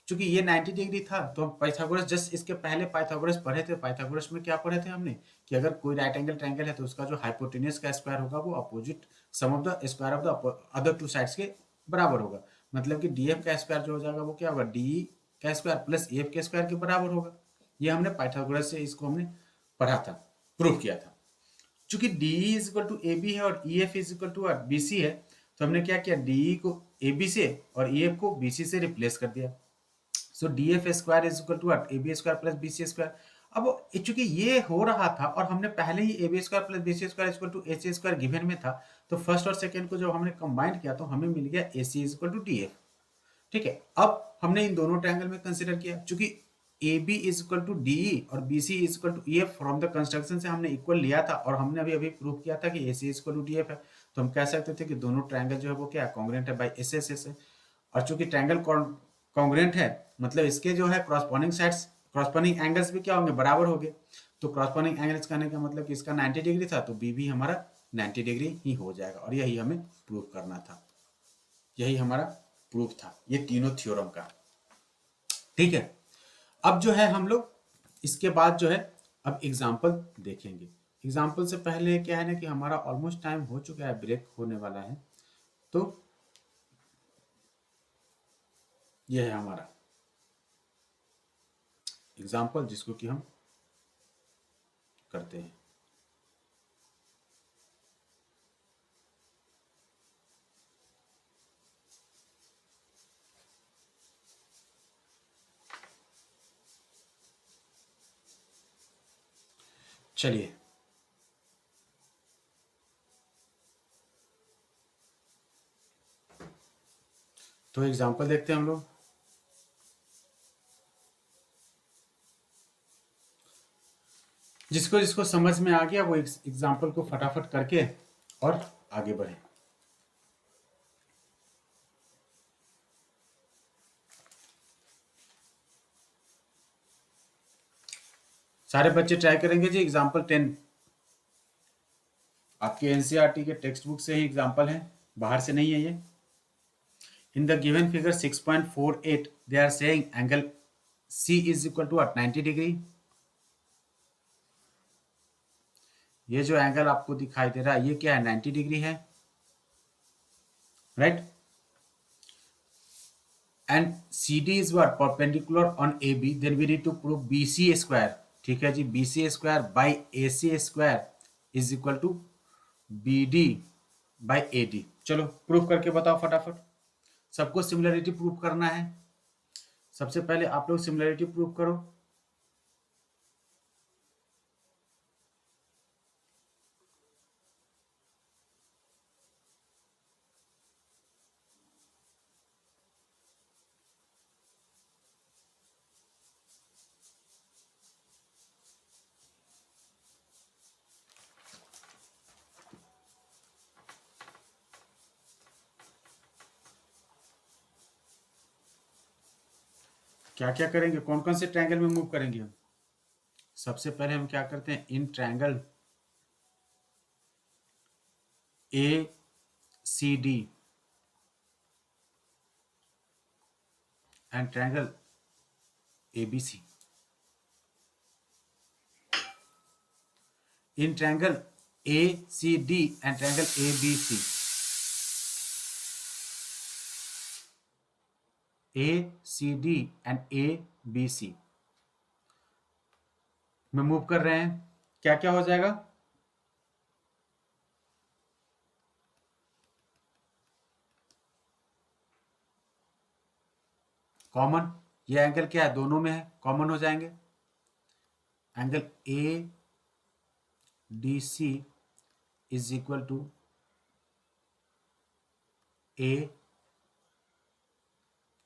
चूंकि ये 90 डिग्री था तो हम पाइथागोरस जस्ट इसके पहले पाइथागोरस पढ़े थे। पाइथागोरस में क्या पढ़े थे हमने कि अगर कोई राइट एंगल ट्रायंगल है तो उसका जो हाइपोटेन्यूज का स्क्वायर होगा वो opposite sum of the square of the other two sides के बराबर होगा। मतलब कि डीएफ का स्क्वायर जो हो जाएगा वो क्या होगा, डी का स्क्वायर प्लस एफ के स्क्वायर के बराबर होगा। ये हमने पाइथागोरस से इसको हमने पढ़ा था, प्रूव किया था। चूंकि D is equal to A B है और E F is equal to B C है, तो हमने क्या किया, डी को ए बी से और ई एफ को बी सी से रिप्लेस कर दिया। So D F square is equal to A B square plus B C square. अब चूंकि ये हो रहा था और हमने पहले ही A B square plus B C square equal to A C square given में था, तो फर्स्ट और सेकंड को जब हमने कंबाइन किया तो हमें मिल गया A C is equal to D F. ठीक है, अब हमने इन दोनों ट्रायंगल में कंसीडर किया, चूंकि A B is equal to D और B C is equal to E F from the construction से हमने इक्वल लिया था और हमने अभी अभी प्रूव किया था कि A C is equal to D F है। तो हम कह सकते थे कि दोनों ट्रायंगल जो है वो क्या है, कॉन्ग्रुएंट है बाई एस एस एस है। और चूंकि ट्रायंगल कॉन्ग्रुएंट है मतलब इसके जो है क्रॉसपोंडिंग साइड्स, क्रॉसपोंडिंग एंगल्स भी क्या होंगे, बराबर होंगे। तो क्रॉसपोंडिंग एंगल्स कहने का मतलब कि इसका 90 डिग्री था तो बी भी हमारा 90 डिग्री ही हो जाएगा। और यही हमें प्रूव करना था, यही हमारा प्रूफ था ये तीनों थ्योरम का। ठीक है, अब जो है हम लोग इसके बाद जो है अब एग्जाम्पल देखेंगे। एग्जाम्पल से पहले क्या है ना कि हमारा ऑलमोस्ट टाइम हो चुका है, ब्रेक होने वाला है। तो यह है हमारा एग्जाम्पल जिसको कि हम करते हैं। चलिए, तो एग्जाम्पल देखते हैं हम लोग। जिसको जिसको समझ में आ गया वो एग्जाम्पल को फटाफट करके और आगे बढ़े। सारे बच्चे ट्राई करेंगे जी। एग्जाम्पल 10 आपके एनसीईआरटी के टेक्स्ट बुक से ही एग्जाम्पल है, बाहर से नहीं है ये। In the given figure 6.48, they are saying angle C is equal to what, 90 degree। ये जो एंगल आपको दिखाई दे रहा है ये क्या है, 90 डिग्री है, right. And C D is what, perpendicular on A B, then we need to prove B C square. ठीक है जी, B C square by A C square is equal to B D by A D. चलो proof करके बताओ फटाफट। सबको similarity prove करना है। सबसे पहले आप लोग सिमिलरिटी प्रूव करो। क्या क्या करेंगे, कौन कौन से ट्रायंगल में मूव करेंगे हम। सबसे पहले हम क्या करते हैं, in triangle A C D and triangle A B C, in triangle A C D and triangle A B C, A C D and A B C में मूव कर रहे हैं। क्या क्या हो जाएगा, कॉमन, ये एंगल क्या है, दोनों में है, कॉमन हो जाएंगे। Angle A D C is equal to A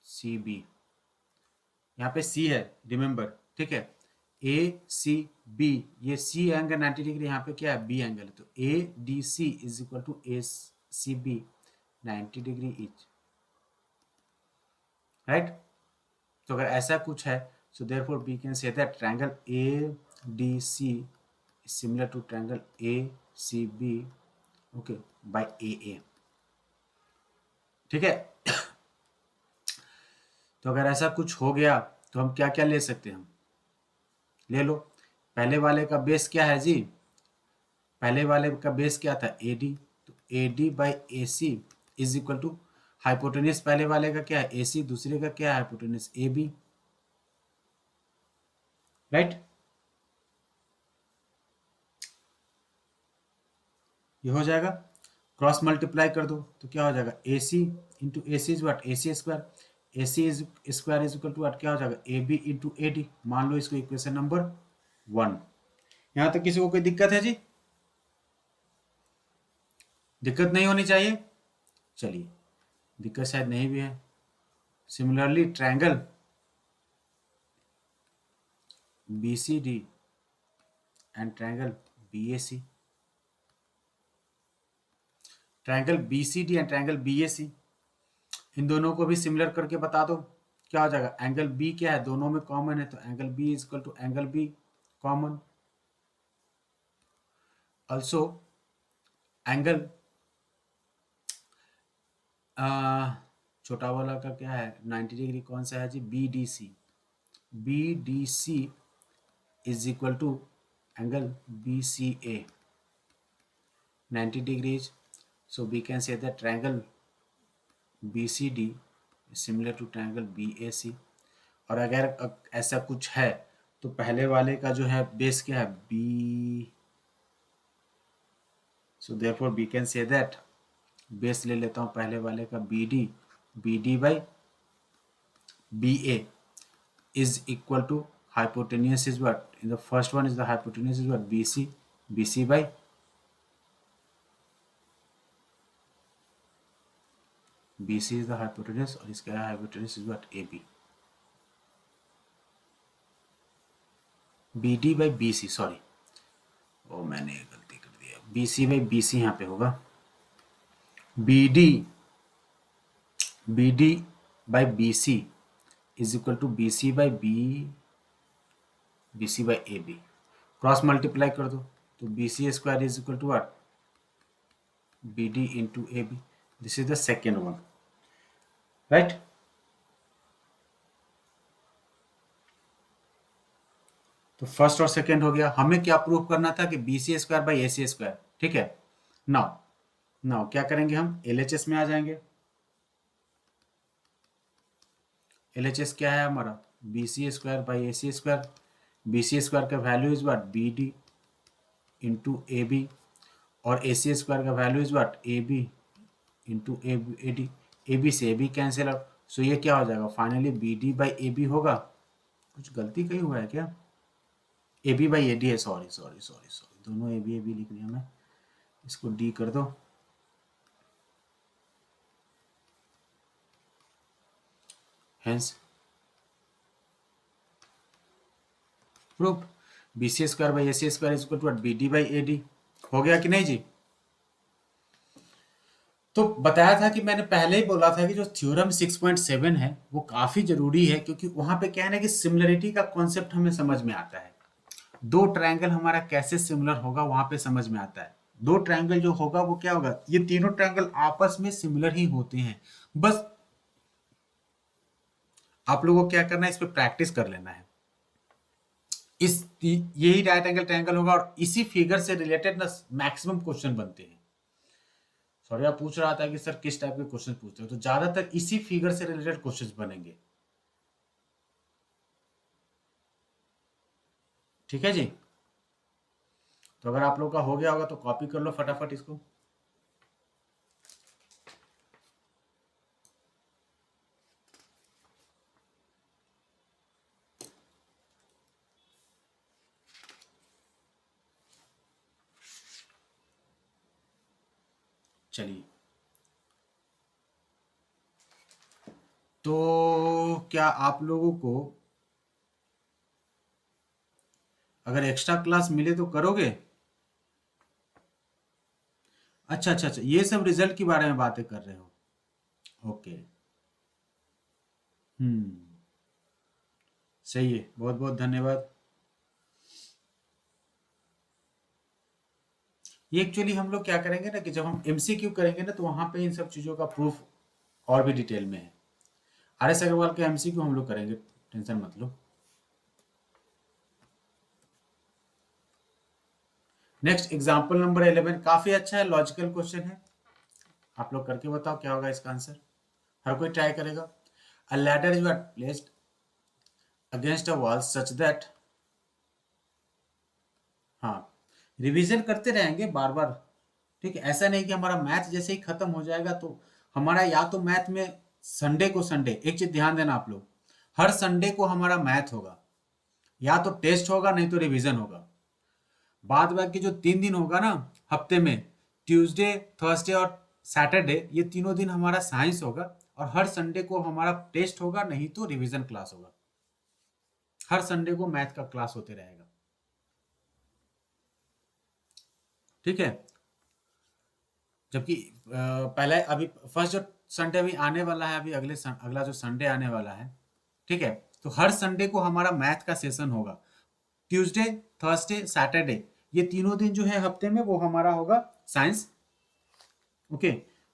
C B. यहाँ पे सी है, रिमेंबर, ठीक है। ए सी बी, ये सी एंगल 90 डिग्री, यहाँ पे क्या है, बी एंगल है। तो A D C is equal to A C B 90 degree each, right. तो अगर ऐसा कुछ है, so therefore we can say that triangle A D C similar to triangle A C B, okay, by A A. ठीक है। तो अगर ऐसा कुछ हो गया तो हम क्या क्या ले सकते हैं, हम ले लो। पहले वाले का बेस क्या है जी, पहले वाले का बेस क्या था, ए डी। तो A D by A C is equal to hypotenuse पहले वाले का क्या है, ए सी, दूसरे का क्या है, हाइपोटेनियस ए बी, राइट। ये हो जाएगा, क्रॉस मल्टीप्लाई कर दो तो क्या हो जाएगा, A C into A C is what, A C square, A C is square is equal to what, क्या हो जाएगा, A B into A D. मान लो इसको इक्वेशन नंबर 1। यहां तक किसी को कोई दिक्कत है जी, दिक्कत नहीं होनी चाहिए। चलिए, दिक्कत शायद नहीं भी है। Similarly triangle B C D and triangle B A C, triangle B C D and triangle B A C, इन दोनों को भी सिमिलर करके बता दो। क्या हो जाएगा, एंगल बी क्या है, दोनों में कॉमन है, तो angle B is equal to angle B common. Also angle छोटा वाला का क्या है, 90 डिग्री कौन सा है जी, B D C, B D C is equal to angle B C A 90 degrees. So we can say that triangle BCD is similar to triangle BAC। और अगर ऐसा कुछ है तो पहले वाले का जो है बेस क्या है, B, so therefore we can say that base ले लेता हूँ पहले वाले का BD by BA is equal to hypotenuse is what, in the first one is the hypotenuse is what, BC by BC is the hypotenuse और इसका hypotenuse is what, AB। BD by BC, sorry, ओ मैंने गलती कर दिया, BC by BC यहाँ पे होगा, BD by BC is equal to BC by BC by AB। Cross multiply कर दो तो BC square is equal to what, BD into AB। This is the second one, right. तो first और second हो गया। हमें क्या प्रूव करना था कि BC square by AC square, ठीक है। नाउ क्या करेंगे, हम LHS में आ जाएंगे। LHS क्या है हमारा, BC square by AC square. BC square का value is what, BD into AB, और AC स्क्वायर का value is what, AB into AD। AB से AB कैंसिल आउट, सो ये क्या हो जाएगा, फाइनली BD बाई AB होगा। कुछ गलती कहीं हुआ है क्या, AB बाई AD है, सॉरी, दोनों AB लिख दिया मैं, इसको D कर दो। Hence proof, BC square by AC square is equal to BD by AD। हो गया कि नहीं जी। तो बताया था कि मैंने पहले ही बोला था कि जो थ्योरम 6.7 है वो काफी जरूरी है, क्योंकि वहां पे क्या है ना कि सिमिलरिटी का कॉन्सेप्ट हमें समझ में आता है। दो ट्रायंगल हमारा कैसे सिमिलर होगा वहां पे समझ में आता है। दो ट्रायंगल जो होगा वो क्या होगा, ये तीनों ट्रायंगल आपस में सिमिलर ही होते हैं। बस आप लोगों को क्या करना है, इस पे प्रैक्टिस कर लेना है। यही राइट एंगल ट्रायंगल होगा और इसी फिगर से रिलेटेड ना मैक्सिमम क्वेश्चन बनते हैं। सॉरी, आप पूछ रहा था कि सर किस टाइप के क्वेश्चन पूछते हो, तो ज्यादातर इसी फिगर से रिलेटेड क्वेश्चन बनेंगे, ठीक है जी। तो अगर आप लोग का हो गया होगा तो कॉपी कर लो फटाफट इसको। चलिए, तो क्या आप लोगों को अगर एक्स्ट्रा क्लास मिले तो करोगे। अच्छा, ये सब रिजल्ट के बारे में बातें कर रहे हो, ओके। सही है, बहुत बहुत धन्यवाद। ये एक्चुअली हम लोग क्या करेंगे ना कि जब हम MCQ करेंगे ना तो वहां पे इन सब चीजों का प्रूफ और भी डिटेल में है। RS अग्रवाल के MCQ हम लोग करेंगे, टेंशन मत लो। नेक्स्ट एग्जाम्पल नंबर 11, काफी अच्छा है, लॉजिकल क्वेश्चन है। आप लोग करके बताओ क्या होगा इसका आंसर, हर कोई ट्राई करेगा। अ ladder is placed against a wall such that, हाँ रिवीजन करते रहेंगे बार बार, ठीक है। ऐसा नहीं कि हमारा मैथ जैसे ही खत्म हो जाएगा तो हमारा, या तो मैथ में संडे को संडे, एक चीज ध्यान देना आप लोग, हर संडे को हमारा मैथ होगा, या तो टेस्ट होगा नहीं तो रिवीजन होगा। बाद बाकी जो 3 दिन होगा ना हफ्ते में, ट्यूसडे थर्सडे और सैटरडे, ये तीनों दिन हमारा साइंस होगा, और हर संडे को हमारा टेस्ट होगा नहीं तो रिवीजन क्लास होगा। हर संडे को मैथ का क्लास होते रहेगा, ठीक है। जबकि पहले अभी फर्स्ट जो संडे अभी आने वाला है, अभी अगला जो संडे आने वाला है, ठीक है, तो हर संडे को हमारा मैथ का सेशन होगा। ट्यूसडे थर्सडे सैटरडे, ये तीनों दिन जो है हफ्ते में वो हमारा होगा साइंस, ओके।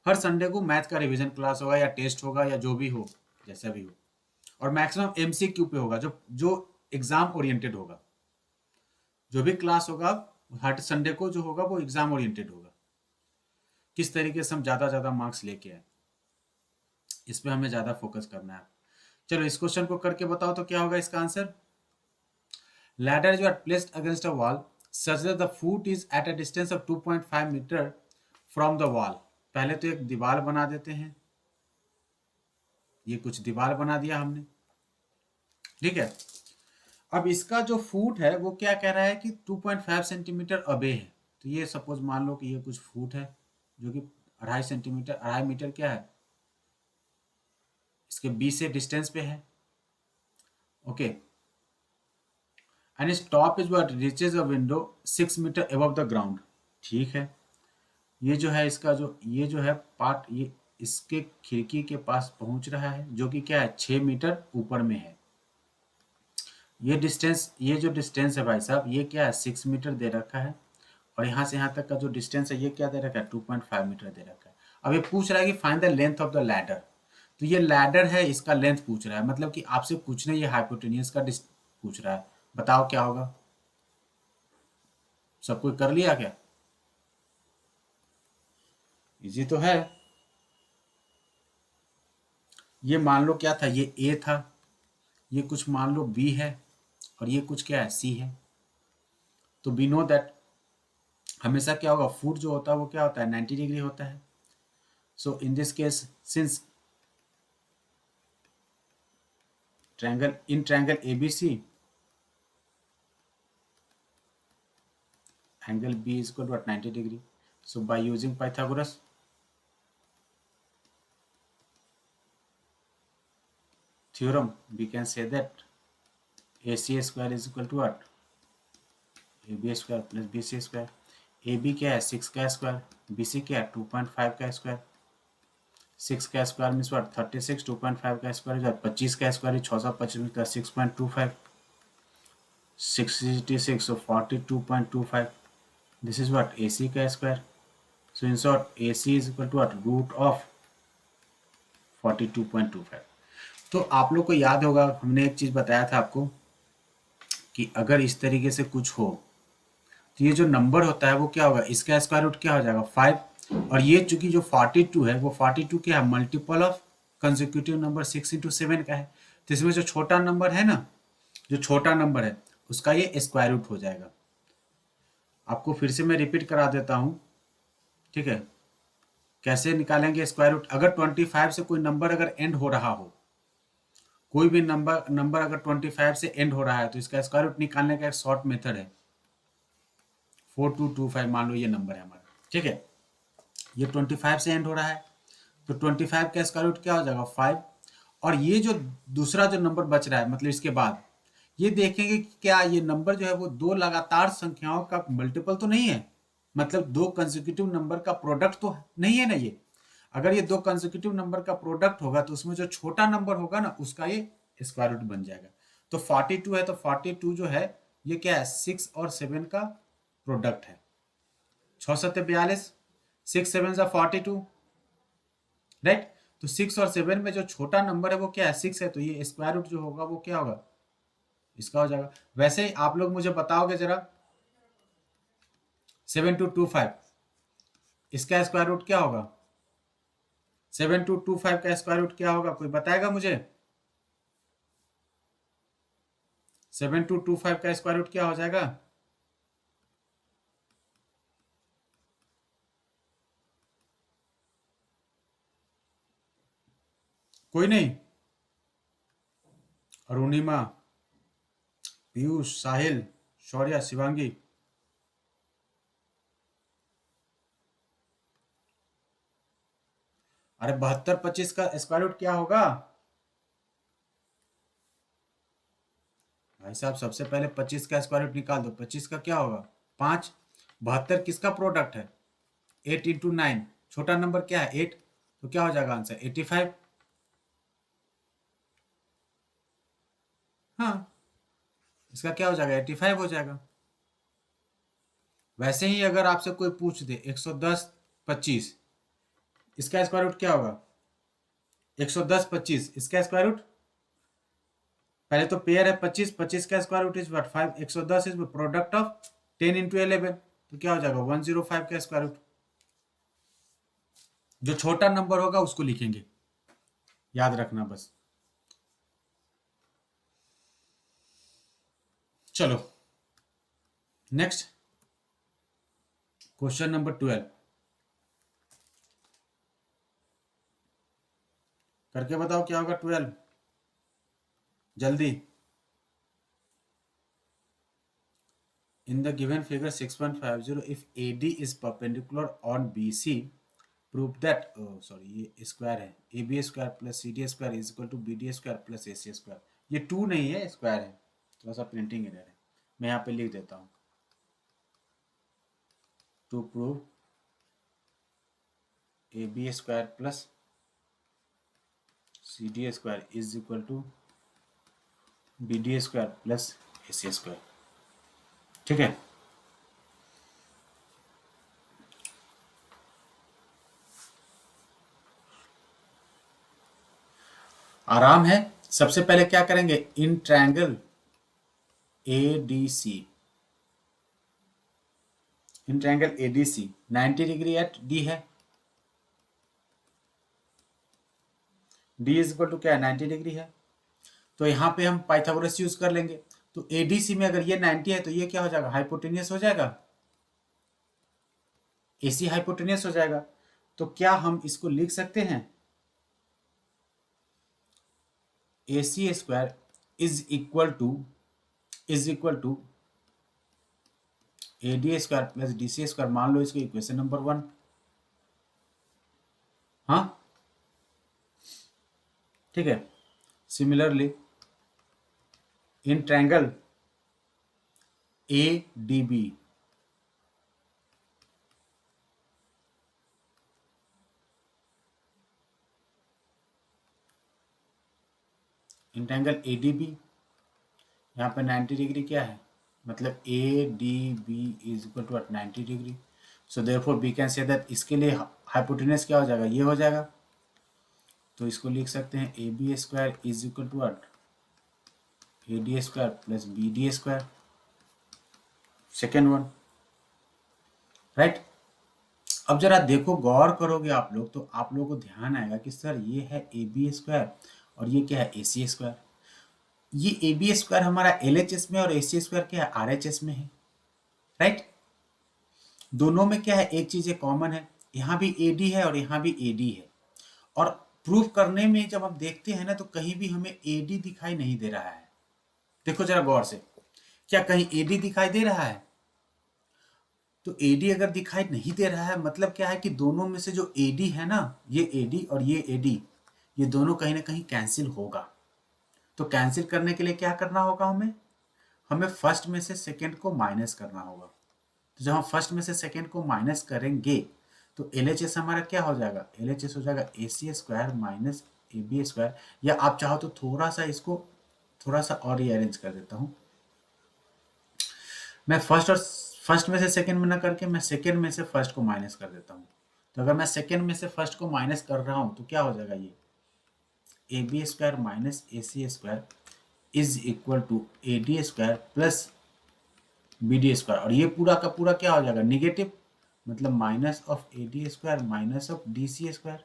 हर संडे को मैथ का रिवीजन क्लास होगा या टेस्ट होगा या जो भी हो, जैसा भी हो, और मैक्सिमम MCQ पे होगा, जो जो एग्जाम ओरिएंटेड होगा। जो भी क्लास होगा हर संडे को जो होगा वो एग्जाम ओरिएंटेड होगा, किस तरीके से हम ज्यादा मार्क्स लेके आए, इस पे हमें ज्यादा फोकस करना है। चलो इस क्वेश्चन को करके बताओ तो क्या होगा इसका answer. Ladder is placed against a wall such that the foot is at a distance of 2.5 metre from the wall. पहले तो एक दीवार बना देते हैं, ये कुछ दीवार बना दिया हमने, ठीक है। अब इसका जो फुट है वो क्या कह रहा है कि 2.5 सेंटीमीटर अबे है, तो ये सपोज मान लो कि ये कुछ फुट है, जो कि 2.5 सेंटीमीटर, 2.5 मीटर क्या है, इसके B से डिस्टेंस पे है, okay. And is top is what reaches a window 6 metre above the ground, ठीक है। ये जो है इसका जो ये जो है पार्ट, ये इसके खिड़की के पास पहुंच रहा है, जो कि क्या है 6 मीटर ऊपर में है। ये डिस्टेंस, ये जो डिस्टेंस है भाई साहब, ये क्या है 6 मीटर दे रखा है, और यहाँ से यहाँ तक का जो डिस्टेंस है ये क्या दे रखा है 2.5 मीटर दे रखा है। अब ये पूछ रहा है कि find the length of the ladder, तो ये लैडर है, इसका लेंथ पूछ रहा है, मतलब कि आपसे कुछ नहीं, ये हाइपोटेन्यूज का पूछ रहा है। बताओ क्या होगा, सब कोई कर लिया क्या, इजी तो है। ये मान लो क्या था, ये A था, ये कुछ मान लो B है, और ये कुछ क्या है C है। तो वी नो दैट हमेशा क्या होगा, फुट जो होता है वो क्या होता है 90 डिग्री होता है। So in this case since triangle in triangle ABC, angle B is equal to what 90 degree. So by using Pythagoras theorem, we can say that AC square is equal to what, AB square plus BC square। AB क्या है 6 का square, BC क्या है 2.5 का square. 6 का square means what 36, 2.5 का square 25 का square 625 का 6.25, 66 so 42.25, this is what AC का square. So in short AC is equal to what root of 42.25। तो आप लोग को याद होगा हमने एक चीज बताया था आपको कि अगर इस तरीके से कुछ हो तो ये जो नंबर होता है वो क्या होगा, इसका स्क्वायर रूट क्या हो जाएगा 5, और ये चूंकि जो 42 है वो 42 क्या है multiple of consecutive number 6 into 7 का है। तो इसमें जो छोटा नंबर है ना, जो छोटा नंबर है उसका ये स्क्वायर रूट हो जाएगा। आपको फिर से मैं रिपीट करा देता हूँ, ठीक है। कैसे निकालेंगे स्क्वायर रूट, अगर 25 से कोई नंबर अगर एंड हो रहा हो, कोई भी नंबर अगर 25 से एंड हो रहा है तो इसका स्क्वायर रूट निकालने का एक शॉर्ट मेथड है 4225, मान लो ये नंबर है हमारा, ठीक है। ये 25 से एंड हो रहा है तो 25 का स्क्वायर रूट क्या हो जाएगा 5, और ये जो दूसरा जो नंबर बच रहा है मतलब इसके बाद ये देखेंगे कि क्या ये नंबर जो है वो दो लगातार संख्याओं का मल्टीपल तो नहीं है, मतलब दो कंसेक्यूटिव नंबर का प्रोडक्ट तो नहीं है ना ये। अगर ये दो कंसेक्यूटिव नंबर का प्रोडक्ट होगा तो उसमें जो छोटा नंबर होगा ना उसका ये स्क्वायर रूट बन जाएगा। तो 42 है तो 42 जो है ये क्या है 6 और 7 का प्रोडक्ट है। 6 7 42, 6 7 42, राइट। तो 6 और 7 में जो छोटा नंबर है वो क्या है, 6 है, तो ये स्क्वायर रूट जो होगा वो क्या होगा, इसका हो जाएगा। वैसे ही आप लोग मुझे बताओगे जरा, 7225 इसका स्क्वायर रूट क्या होगा, 7225 का स्क्वायर रूट क्या होगा, कोई बताएगा मुझे? 7225 का स्क्वायर रूट क्या हो जाएगा? कोई नहीं? अरुणिमा, पीयूष, साहिल, शौर्या, शिवांगी। अरे 7225 का स्क्वायर रूट क्या होगा भाई साहब? सबसे पहले 25 का स्क्वायर रूट निकाल दो, 25 का क्या होगा, 5। 72 किसका प्रोडक्ट है, 8 × 9, छोटा नंबर क्या है, 8, तो क्या हो जाएगा आंसर, 85। हाँ, इसका क्या हो जाएगा, 85 हो जाएगा। वैसे ही अगर आपसे कोई पूछ दे 110 25, इसका स्क्वायर रूट क्या होगा, 110 25 इसका स्क्वायर रूट, पहले तो पेयर है 25, 25 का स्क्वायर रूट इज व्हाट, 5, 110 इज प्रोडक्ट ऑफ 10 × 11, तो क्या हो जाएगा 105 का स्क्वायर रूट। जो छोटा नंबर होगा उसको लिखेंगे, याद रखना बस। चलो नेक्स्ट, क्वेश्चन नंबर 12 करके बताओ क्या होगा 12, जल्दी। In the given figure 6150, if AD is perpendicular on BC, prove that, oh sorry ये स्क्वायर है, AB square plus CD square is equal to BD square plus AC square. ये 2 नहीं है, स्क्वायर है, थोड़ा सा प्रिंटिंग एरर है, मैं यहाँ पे लिख देता हूँ। To prove AB square plus CD square is equal to BD square plus AC square, ठीक है। आराम है, सबसे पहले क्या करेंगे, in triangle ADC, in triangle ADC 90 degree at D है, D इज इक्वल टू क्या है, 90 डिग्री है, तो यहाँ पे हम पाइथागोरस यूज कर लेंगे। तो ADC में अगर ये 90 है तो ये क्या हो जाएगा, हाइपोटेनियस हो जाएगा, AC हाइपोटेनियस हो जाएगा। तो क्या हम इसको लिख सकते हैं, AC square is equal to AD square plus DC square, मान लो इसको इक्वेशन नंबर 1। हाँ ठीक है। Similarly in triangle ADB, in triangle ADB यहाँ पे 90 डिग्री क्या है, मतलब ADB is equal to 90 degree. So therefore we can say that इसके लिए हाइपोटेनस क्या हो जाएगा, ये हो जाएगा। तो इसको लिख सकते हैं AB square is equal to AD square plus BD square, second one, right. अब जरा देखो, गौर करोगे आप लोग तो आप लोगों को ध्यान आएगा कि सर ये है AB स्क्वायर और ये क्या है, AC स्क्वायर। ये AB स्क्वायर हमारा LHS में और AC स्क्वायर क्या है, RHS में है, राइट। दोनों में क्या है, एक चीज कॉमन है, यहाँ भी AD है और यहाँ भी AD है। और प्रूफ करने में जब हम देखते हैं ना तो कहीं भी हमें AD दिखाई नहीं दे रहा है। देखो जरा गौर से, क्या कहीं AD दिखाई दे रहा है? तो AD अगर दिखाई नहीं दे रहा है मतलब क्या है कि दोनों में से जो AD है ना, ये AD और ये AD, ये दोनों कहीं ना कहीं कैंसिल होगा। तो कैंसिल करने के लिए क्या करना होगा, हमें फर्स्ट में से सेकेंड को माइनस करना होगा। तो जब हम फर्स्ट में से सेकेंड को माइनस करेंगे तो LHS हमारा क्या हो जाएगा, LHS हो जाएगा AC square minus AB square. या आप चाहो तो थोड़ा सा इसको थोड़ा सा और रीअरेंज कर देता हूँ, मैं फर्स्ट में से सेकेंड में ना करके मैं सेकेंड में से फर्स्ट को माइनस कर देता हूँ। तो अगर मैं सेकेंड में से फर्स्ट को माइनस कर रहा हूं तो क्या हो जाएगा, ये A B square minus A C square is equal to A D square plus B D square, और ये पूरा का पूरा क्या हो जाएगा, निगेटिव, मतलब minus of A D square minus of D C square.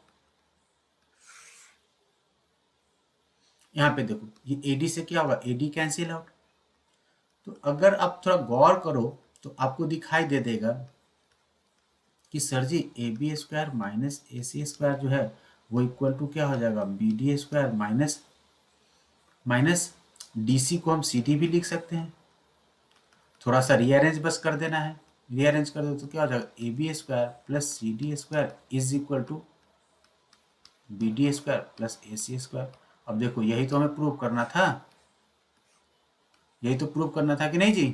यहाँ पे देखो ये ए डी से क्या होगा, ए डी कैंसिल आउट। तो अगर आप थोड़ा गौर करो तो आपको दिखाई दे देगा कि sir ji A B square minus A C square जो है वो इक्वल टू क्या हो जाएगा, B D square minus minus D C को हम सी डी भी लिख सकते हैं। थोड़ा सा रीअरेंज बस कर देना है, रीअरेंज कर दो तो क्या हो जाएगा, A B square plus C D square is equal to B D square plus A C square. अब देखो यही तो हमें प्रूव करना था, यही तो प्रूव करना था कि नहीं जी,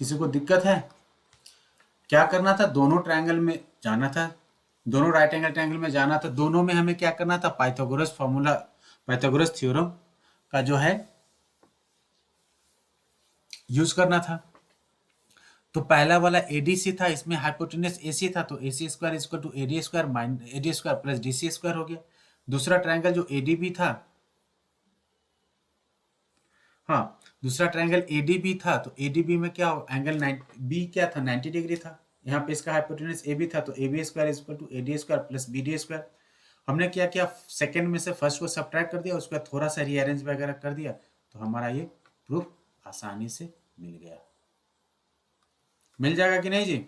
किसी को दिक्कत है? क्या करना था, दोनों ट्रायंगल में जाना था, दोनों राइट एंगल ट्रायंगल में जाना था, दोनों में हमें क्या करना था, पाइथागोरस फॉर्मूला, पाइथागोरस थ्योरम का जो है यूज करना था। तो पहला वाला एडीसी था, इसमें हाइपोटेनस एसी था, तो AC square equal to AD square minus AD square plus DC square हो गया। दूसरा ट्रायंगल जो एडीबी था, हाँ दूसरा ट्रायंगल एडीबी था, तो एडीबी में क्या एंगल बी क्या था, 90 डिग्री था। यहाँ पे इसका हाइपोटेनस ए बी था, तो A B square equal to AD square plus B D square. हमने क्या किया, सेकंड में से फर्स्ट को सब्ट्रैक्ट कर दिया, उसके बाद थोड़ा सा रीअरेंज वगैरह कर दिया, तो हमारा ये प्रूफ आसानी से मिल गया। मिल जाएगा कि नहीं जी?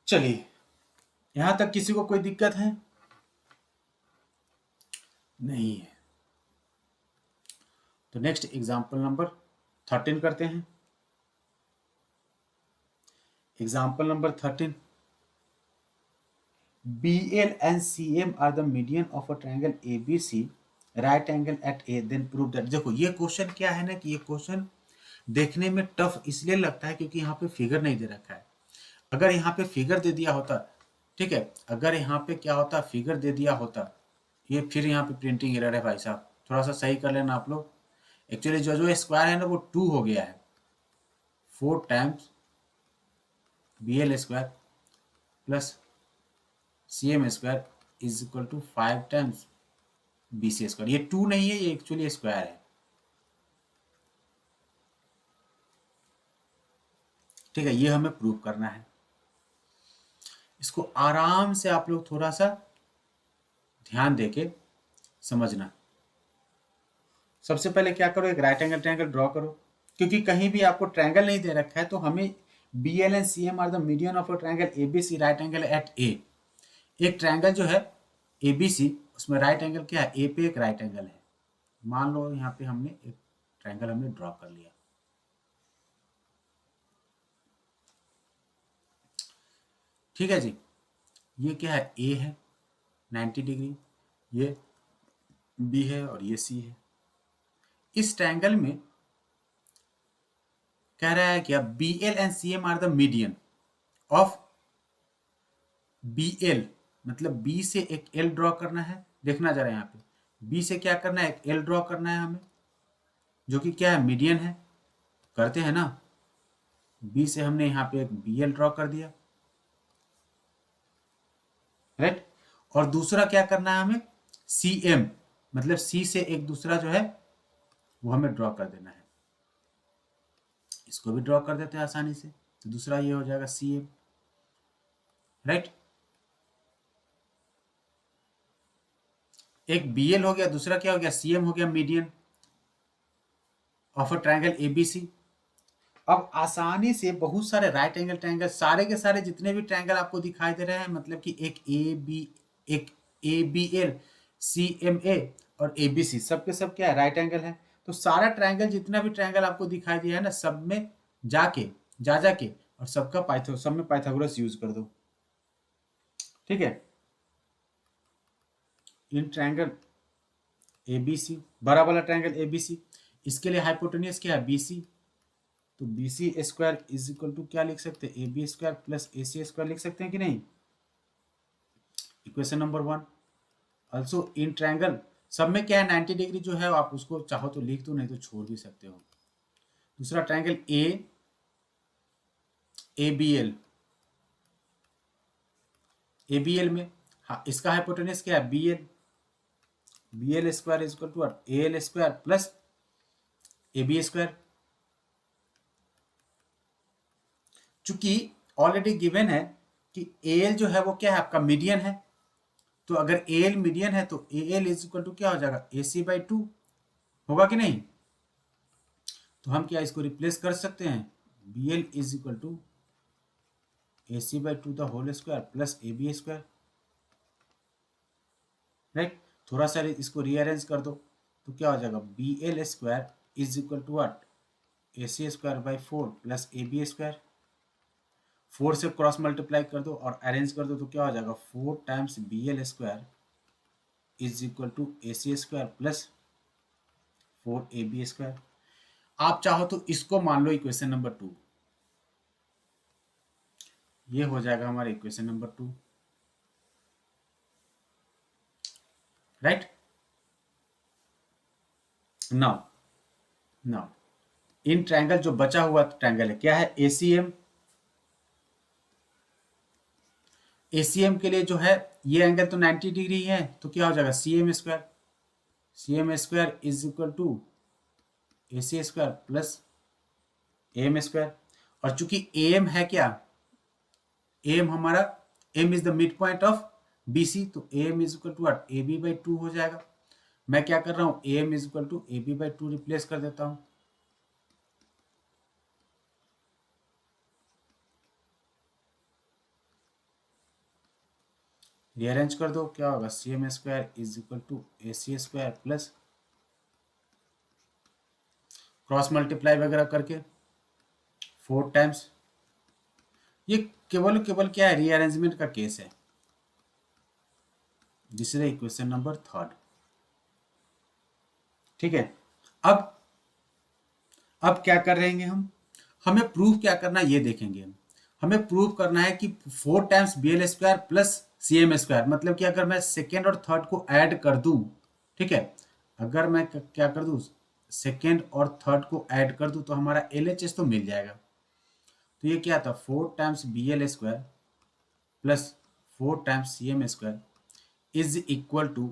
चलिए यहां तक किसी को कोई दिक्कत है? नहीं है। तो नेक्स्ट एग्जाम्पल नंबर 13 करते हैं। Example number 13, BL and CM are the median of a triangle ABC, right angle at A, then prove that। देखो ये क्वेश्चन क्या है ना, कि ये क्वेश्चन देखने में टफ इसलिए लगता है क्योंकि यहाँ पे फिगर नहीं दे रखा है। अगर यहाँ पे फिगर दे दिया होता, ठीक है, अगर यहाँ पे क्या होता, फिगर दे दिया होता, ये फिर यहाँ पे प्रिंटिंग एरर है भाई साहब, थोड़ा सा सही कर लेना आप लोग। एक्चुअली जो जो स्क्वायर है ना वो 2 हो गया है, 4 times BL square plus CM square is equal to 5 times BC square. ये 2 नहीं है, ये एक्चुअली स्क्वायर है, ठीक है, ये हमें प्रूव करना है। इसको आराम से आप लोग थोड़ा सा ध्यान देके समझना। सबसे पहले क्या करो, एक राइट एंगल ट्रायंगल ड्रॉ करो, क्योंकि कहीं भी आपको ट्रायंगल नहीं दे रखा है, तो हमें BL and CM are the median of a triangle ABC right angle at A। एक ट्रायंगल जो है ABC, उसमें राइट एंगल क्या है, A पे एक राइट एंगल है। मान लो यहाँ पे हमने एक ट्रायंगल हमने ड्रॉ कर लिया, ठीक है जी। ये क्या है, A है 90 डिग्री, ये B है और ये C है। इस ट्रायंगल में कह रहा है क्या, BL and CM are the median of BL, मतलब B से एक L ड्रॉ करना है। देखना जरा यहाँ पे, B से क्या करना है, एक L ड्रॉ करना है हमें, जो कि क्या है, मीडियन है। करते हैं ना, B से हमने यहाँ पे एक BL ड्रॉ कर दिया, राइट। और दूसरा क्या करना है हमें, CM, मतलब C से एक दूसरा जो है वो हमें ड्रॉ कर देना है। इसको भी ड्रॉ कर देते हैं आसानी से, तो दूसरा ये हो जाएगा CM, राइट। एक BL हो गया, दूसरा क्या हो गया, CM हो गया, median of a triangle ABC। अब आसानी से बहुत सारे राइट एंगल ट्रायंगल, सारे के सारे जितने भी ट्रायंगल आपको दिखाई दे रहे हैं, मतलब कि एक ABL, CMA और ABC, सब के सब क्या है, राइट एंगल है। तो सारा ट्रायंगल, जितना भी ट्रायंगल आपको दिखाई दिया है ना, सब में जाके जाके और सबका सब में पाइथागोरस यूज कर दो, ठीक है। इन ट्रायंगल ABC, बड़ा वाला ट्रायंगल ABC, इसके लिए हाइपोटेनियस क्या है, BC, तो BC square is equal to क्या लिख सकते हैं, AB square plus AC square लिख सकते हैं कि नहीं। Equation number 1। Also in triangle सब में क्या है, 90 डिग्री जो है, आप उसको चाहो तो लिख दो, नहीं तो छोड़ भी सकते हो। दूसरा ट्रायंगल ABL, ABL में, हाँ, इसका हाइपोटेनस क्या है, BL square is equal to AL square plus AB square. चूंकि ऑलरेडी गिवन है कि AL जो है वो क्या है, आपका मीडियन है, तो अगर AL मीडियन है तो AL इज इक्वल टू क्या हो जाएगा, AC/2 होगा कि नहीं। तो हम क्या इसको रिप्लेस कर सकते हैं, BL is equal to AC/2 the whole square plus AB square, right. थोड़ा सा इसको रीअरेंज कर दो तो क्या हो जाएगा, BL square is equal to what, AC square by 4 plus AB square. 4 से क्रॉस मल्टीप्लाई कर दो और अरेंज कर दो तो क्या हो जाएगा, 4 times BL square is equal to AC square plus 4AB square. आप चाहो तो इसको मान लो इक्वेशन नंबर 2, ये हो जाएगा हमारा equation number 2, right. Now in triangle जो बचा हुआ ट्रायंगल है क्या है, ACM के लिए जो है ये एंगल तो 90 डिग्री है, तो क्या हो जाएगा, CM square is equal to AC square plus AM square. और चूंकि AM है क्या, AM हमारा, M is the midpoint of BC, तो AM is equal to what, AB/2 हो जाएगा। मैं क्या कर रहा हूं, AM is equal to AB/2 replace कर देता हूं, रीअरेंज कर दो, क्या होगा, CM square is equal to AC square plus cross multiply वगैरह करके 4 टाइम्स, ये केवल क्या है, रीअरेंजमेंट का केस है। दिस इज इक्वेशन नंबर 3, ठीक है। अब क्या कर रहे हैं हम, हमें प्रूव क्या करना है ये देखेंगे हम। हमें प्रूव करना है कि 4 times BL square plus CM square, मतलब कि अगर मैं सेकेंड और थर्ड को ऐड कर दूं, ठीक है, अगर मैं क्या कर दूं, सेकेंड और थर्ड को ऐड कर दूं तो हमारा LHS तो मिल जाएगा। तो ये क्या था, 4 times BL square plus 4 times CM square is equal to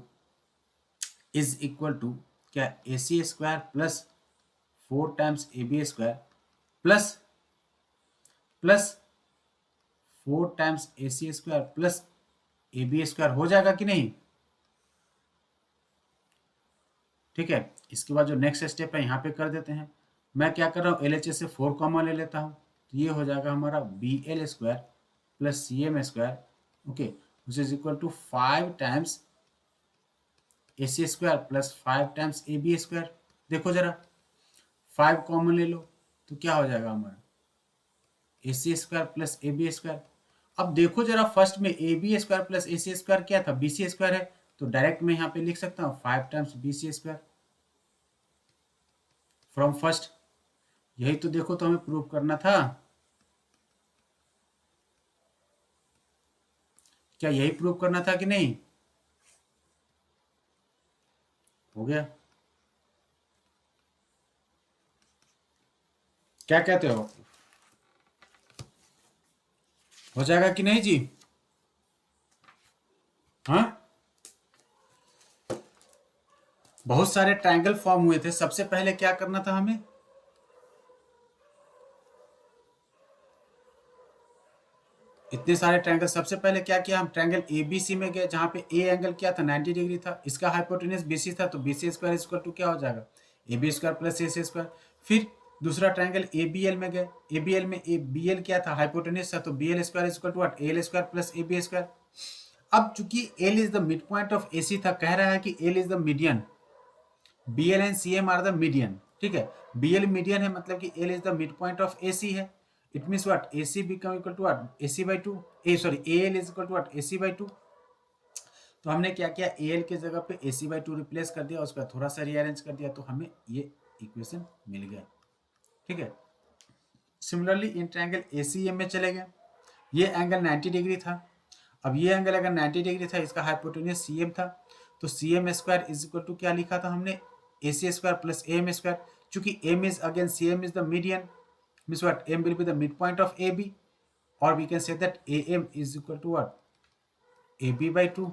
क्या, AC square plus 4 times AB square plus 4 times AC square plus AB square हो जाएगा कि नहीं, ठीक है। इसके बाद जो नेक्स्ट स्टेप है यहाँ पे कर देते हैं। मैं क्या कर रहा हूँ, LHS से 4 कॉमन ले लेता हूँ, तो ये हो जाएगा हमारा BL square plus CM square, okay, which is equal to 5 times AC square plus 5 times AB square. देखो जरा, 5 कॉमन ले लो तो क्या हो जाएगा हमारा, AC square plus AB square. अब देखो जरा, फर्स्ट में AB square plus AC square क्या था, BC स्क्वायर है, तो डायरेक्ट मैं यहाँ पे लिख सकता हूँ 5 times BC square from first. यही तो देखो, तो हमें प्रूव करना था, क्या यही प्रूव करना था कि नहीं, हो गया। क्या कहते हो जाएगा कि नहीं जी, हाँ। बहुत सारे ट्रायंगल फॉर्म हुए थे, सबसे पहले क्या करना था हमें, इतने सारे ट्रायंगल, सबसे पहले क्या किया, हम ट्रायंगल ABC में गए, जहां पे A एंगल क्या था, 90 डिग्री था, इसका हाइपोटेनस BC था, तो BC स्क्वायर इक्वल टू क्या हो जाएगा, AB square plus AC square. फिर दूसरा ट्रायंगल ABL में गए, ABL में BL क्या था, हाइपोटेनस था, तो BL square equal to what, AL square plus AB square. अब चूंकि L is the midpoint of AC था, कह रहा है कि L is the median, BL and CM are the median, ठीक है। BL मीडियन है, मतलब कि L is the midpoint of AC है। It means what, AC become equal to what, AC/2, sorry, AL is equal to what, AC/2। तो हमने क्या किया, AL के जगह पे AC/2 रिप्लेस कर दिया, उसका थोड़ा सा रीअरेंज कर दिया, तो हमें ये इक्वेशन मिल गया, ठीक है। सिमिलरली इन ट्रायंगल ACM में चले गए, ये एंगल 90 डिग्री था। अब ये एंगल अगर 90 डिग्री था, इसका हाइपोटेनस CM था, तो CM square is equal to क्या लिखा था हमने, AC square plus AM square. चूंकि m is again cm is the median, means what, m will be the midpoint of ab, or we can say that am is equal to what, ab by 2.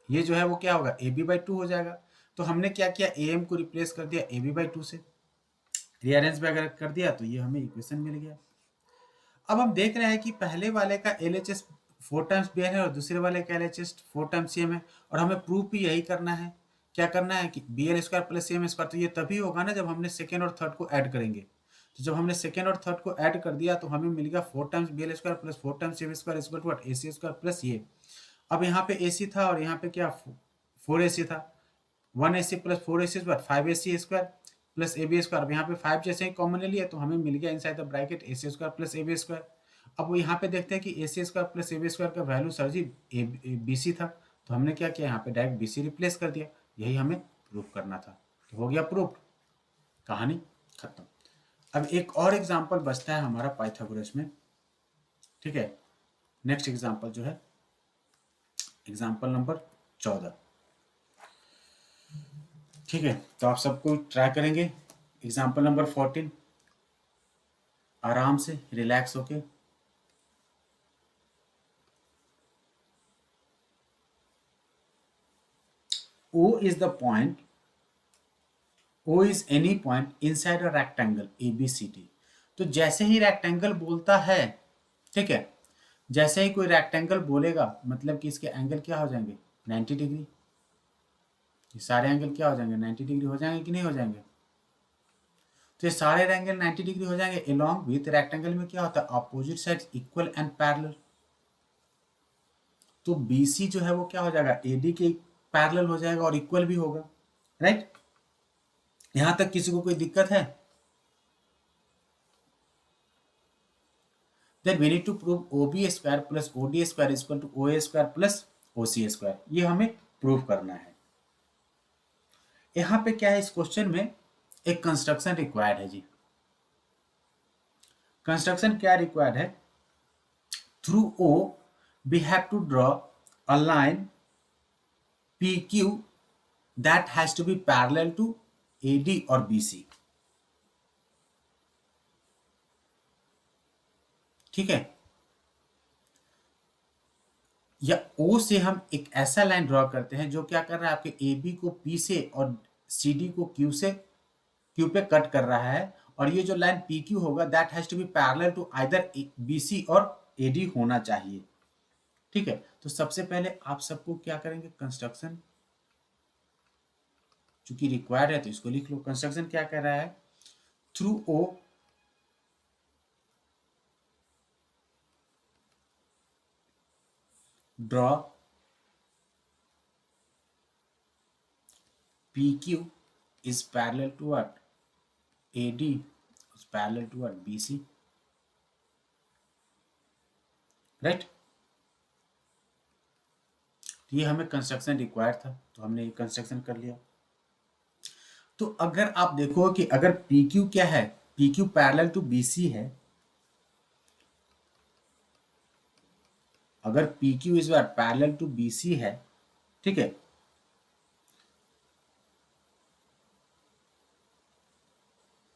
ये जो है वो क्या होगा, ab by 2 हो जाएगा. तो हमने क्या किया, am को रिप्लेस कर दिया ab by 2 से, रीअरेंज वगैरह कर दिया, तो ये हमें इक्वेशन मिल गया. अब हम देख रहे हैं कि पहले वाले का LHS 4 टाइम्स bn है और दूसरे वाले का LHS 4 टाइम्स cm है, और हमें प्रूफ भी यही करना है. क्या करना है कि bl square plus cm square, तो ये तभी होगा ना जब हमने सेकेंड और थर्ड को ऐड करेंगे. तो जब हमने सेकेंड और थर्ड को ऐड कर दिया तो हमें मिल गया 4 times bl square plus 4 times cm square equal to what, ac square plus ये. अब यहाँ पे ac था और यहाँ पे क्या 4ac था, 1ac plus 4ac is what 5ac square plus ab square. अब यहाँ पे 5 जैसे ही कॉमन ले लिया तो हमें मिल गया inside the bracket ac square plus ab square. अब यहाँ पे देखते हैं कि ac square plus ab square का वैल्यू सर जी bc था, तो हमने क्या किया, यहाँ पे डायरेक्ट bc रिप्लेस कर दिया. यही हमें प्रूफ करना था, तो हो गया प्रूफ, कहानी खत्म. अब एक और एग्जांपल बचता है हमारा पाइथागोरस में. ठीक है, नेक्स्ट एग्जांपल जो है एग्जांपल नंबर 14. ठीक है, तो आप सबको ट्राई करेंगे. एग्जांपल नंबर 14, आराम से रिलैक्स होके. O is the point, O is any point inside a rectangle ABCD. तो जैसे ही रेक्टेंगल बोलता है, ठीक है, जैसे ही कोई रेक्टेंगल बोलेगा मतलब कि इसके एंगल क्या हो जाएंगे, 90 डिग्री. ये सारे एंगल क्या हो जाएंगे, 90 डिग्री हो जाएंगे कि नहीं हो जाएंगे. तो ये सारे एंगल 90 डिग्री हो जाएंगे. अलोंग विथ रेक्टेंगल में क्या होता है, opposite sides equal and parallel. तो BC जो है वो क्या हो जाएगा, AD के पैरेलल हो जाएगा और इक्वल भी होगा. राइट, यहां तक किसी को कोई दिक्कत है? Then we need to prove OB square plus OD square is equal to OA square plus OC square. ये हमें प्रूव करना है. यहां पे क्या है, इस क्वेश्चन में एक कंस्ट्रक्शन रिक्वायर्ड है जी. कंस्ट्रक्शन क्या रिक्वायर्ड है, through O we have to draw a line PQ that has to be parallel to AD और BC. ठीक है, या O से हम एक ऐसा लाइन ड्रॉ करते हैं जो क्या कर रहा है, आपके AB को P से और CD को Q पे कट कर रहा है. और ये जो लाइन PQ होगा that has to be parallel to either BC और AD होना चाहिए. ठीक है, तो सबसे पहले आप सबको क्या करेंगे, कंस्ट्रक्शन चूंकि रिक्वायर्ड है तो इसको लिख लो. कंस्ट्रक्शन क्या कह रहा है, through O draw PQ is parallel to what, AD is parallel to what, BC. Right, ये हमें कंस्ट्रक्शन रिक्वायर्ड था तो हमने ये कंस्ट्रक्शन कर लिया. तो अगर आप देखो कि अगर PQ क्या है, PQ पैरेलल टू BC है, अगर PQ is what parallel to BC है, ठीक है,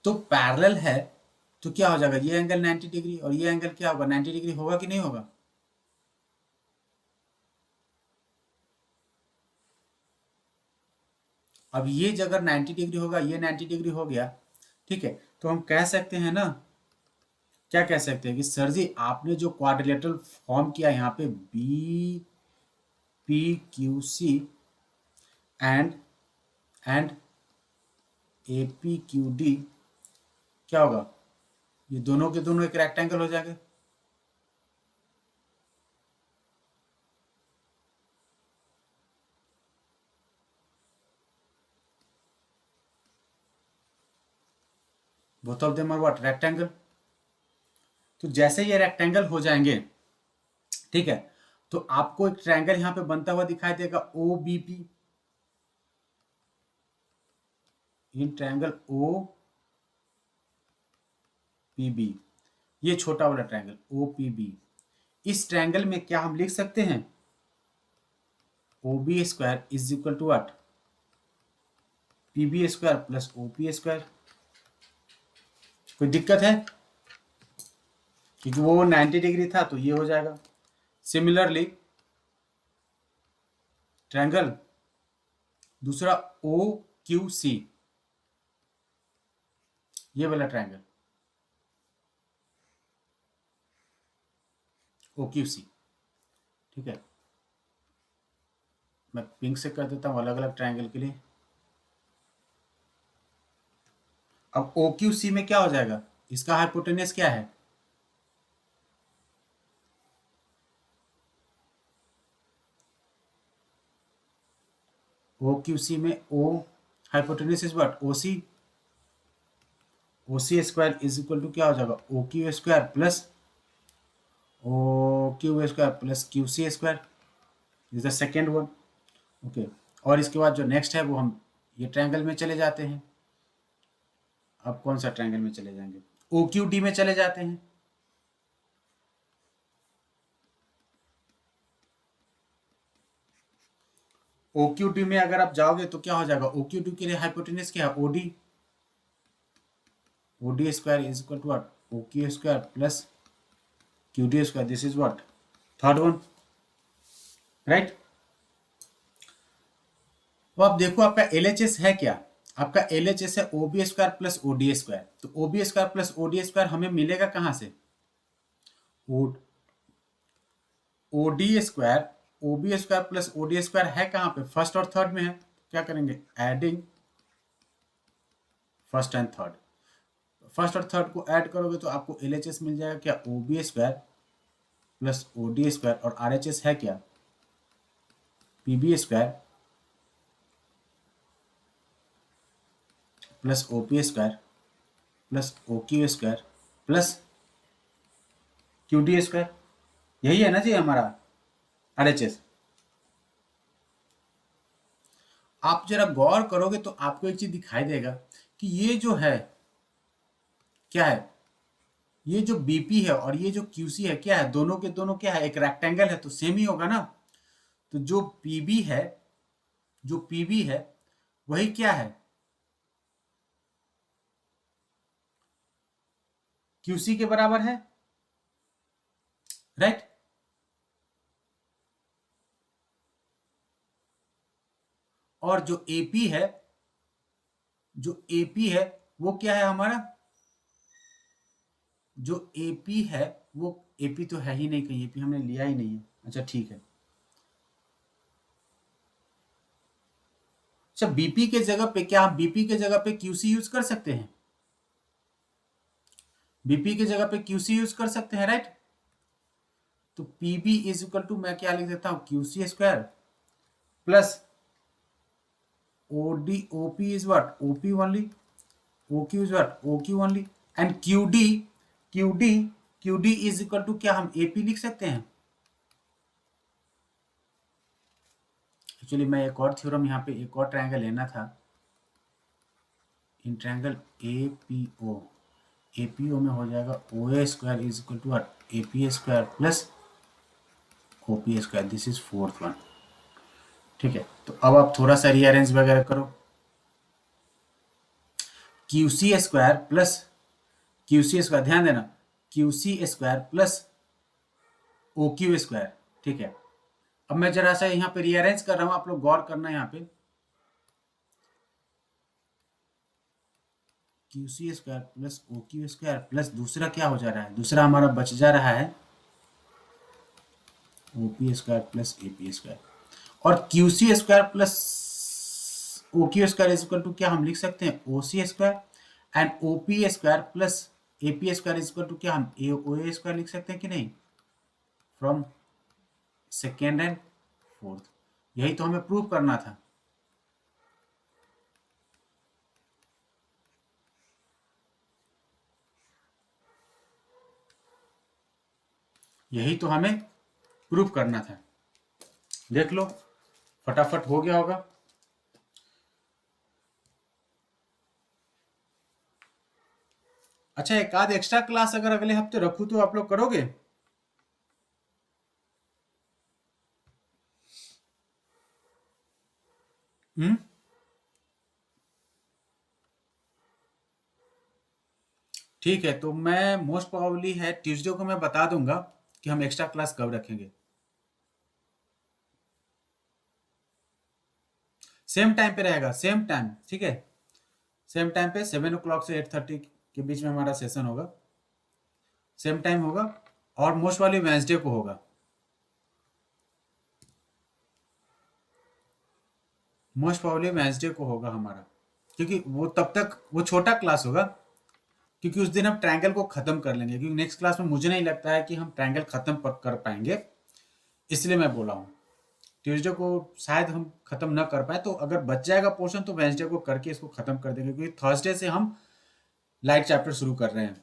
तो पैरेलल है तो क्या हो जाएगा, ये एंगल 90 डिग्री और ये एंगल क्या होगा, 90 डिग्री होगा कि नहीं होगा. अब ये अगर 90 डिग्री होगा, ये 90 डिग्री हो गया. ठीक है, तो हम कह सकते हैं ना, क्या कह सकते हैं कि सर जी आपने जो क्वाड्रिलेटरल फॉर्म किया यहाँ पे BPQC एंड APQD, क्या होगा, ये दोनों के दोनों एक रेक्टेंगल हो जाएंगे. Both of them are what, rectangle. तो जैसे ये रेक्टेंगल हो जाएंगे, ठीक है, तो आपको एक ट्रायंगल यहां पे बनता हुआ दिखाई देगा OBP. इन ट्रायंगल OPB, ये छोटा वाला ट्रायंगल OPB. इस ट्रायंगल में क्या हम लिख सकते हैं, OB square is equal to what, PB² plus OP²। कोई दिक्कत है? क्योंकि वो 90 डिग्री था तो ये हो जाएगा। सिमिलरली ट्रायंगल दूसरा OQC, ये वाला ट्रायंगल OQC, ठीक है। मैं पिंक से कर देता हूं अलग अलग ट्रायंगल के लिए। अब OQC में क्या हो जाएगा, इसका हाइपोटेनस क्या है? OQC में O hypotenuse is what, OC² is equal to क्या हो जाएगा, OQ² plus OQ² plus QC², is the second one. Okay, और इसके बाद जो नेक्स्ट है वो हम ये ट्रायंगल में चले जाते हैं। अब कौन सा ट्रायंगल में चले जाएंगे, OQD में चले जाते हैं। OQD में अगर आप जाओगे तो क्या हो जाएगा, OQD के लिए हाइपोटेनस क्या है, OD² is equal to what, OQ² plus QD², this is what, third one, right. तो आप देखो आपका LHS है क्या, आपका LHS है OB² प्लस OD²। तो OB² प्लस OD² हमें मिलेगा कहां से, OD² OB² प्लस OD² है कहां पे, फर्स्ट और थर्ड में है। क्या करेंगे, adding first and third, first और थर्ड को ऐड करोगे तो आपको LHS मिल जाएगा क्या, OB² प्लस OD² और RHS है क्या, PB² plus OP² plus OQ² plus QD²। यही है ना जी हमारा RHS। आप जरा गौर करोगे तो आपको एक चीज दिखाई देगा कि ये जो है क्या है, ये जो BP है और ये जो QC है क्या है, दोनों के दोनों क्या है, एक रेक्टेंगल है तो सेम ही होगा ना। तो जो PB है, जो PB है वही क्या है, QC के बराबर है, राइट। और जो AP है, जो AP है वो क्या है हमारा, जो AP है वो, AP तो है ही नहीं कहीं, AP हमने लिया ही नहीं है। अच्छा ठीक है, अच्छा BP के जगह पे क्या हम BP के जगह पे QC यूज कर सकते हैं, BP के जगह पे QC यूज कर सकते हैं, राइट। तो PB इज इक्वल टू मैं क्या लिख देता हूं, QC² plus OP is what, OP only, OQ is what, OQ only, and QD is equal to क्या हम AP लिख सकते हैं। एक्चुअली मैं एक और थ्योरम यहाँ पे एक और ट्रायंगल लेना था, इन ट्रायंगल APO में हो जाएगा OA² is equal to what, AP² plus OP², this is fourth one, ठीक है। तो अब आप थोड़ा सा रीअरेंज वगैरह करो, QC² प्लस QC², ध्यान देना, QC² प्लस OQ², ठीक है। अब मैं जरा सा यहाँ पे रीअरेंज कर रहा हूं, आप लोग गौर करना यहाँ पे, QC² प्लस OQ² प्लस दूसरा क्या हो जा रहा है, दूसरा हमारा बच जा रहा है OP² प्लस AP², और QC² plus OQ² is equal to क्या हम लिख सकते हैं, OC² and OP² plus AP² is equal to क्या हम OA² लिख सकते हैं कि नहीं, फ्रॉम सेकेंड एंड फोर्थ। यही तो हमें प्रूव करना था, यही तो हमें प्रूव करना था। देख लो फटाफट हो गया होगा। अच्छा, एक आध एक्स्ट्रा क्लास अगर अगले हफ्ते रखूं तो आप लोग करोगे? हम्म, ठीक है, तो मैं मोस्ट प्रोबेबली है ट्यूसडे को मैं बता दूंगा कि हम एक्स्ट्रा क्लास कब रखेंगे। सेम टाइम पे रहेगा, सेम टाइम, ठीक है। सेम टाइम पे 7 o'clock से 8:30 के बीच में हमारा सेशन होगा। सेम टाइम होगा और मोस्ट वाली वेंसडे को होगा। मोस्ट प्रोबेबली वेंसडे को होगा हमारा, क्योंकि वो तब तक वो छोटा क्लास होगा, क्योंकि उस दिन हम ट्रायंगल को खत्म कर लेंगे, क्योंकि नेक्स्ट क्लास में मुझे नहीं लगता है कि हम ट्रायंगल खत्म कर पाएंगे। इसलिए मैं बोला हूँ ट्यूसडे को शायद हम खत्म ना कर पाए, तो अगर बच जाएगा पोर्शन तो वेंसडे को करके इसको खत्म कर देंगे, क्योंकि थर्सडे से हम लाइट चैप्टर शुरू कर रहे हैं।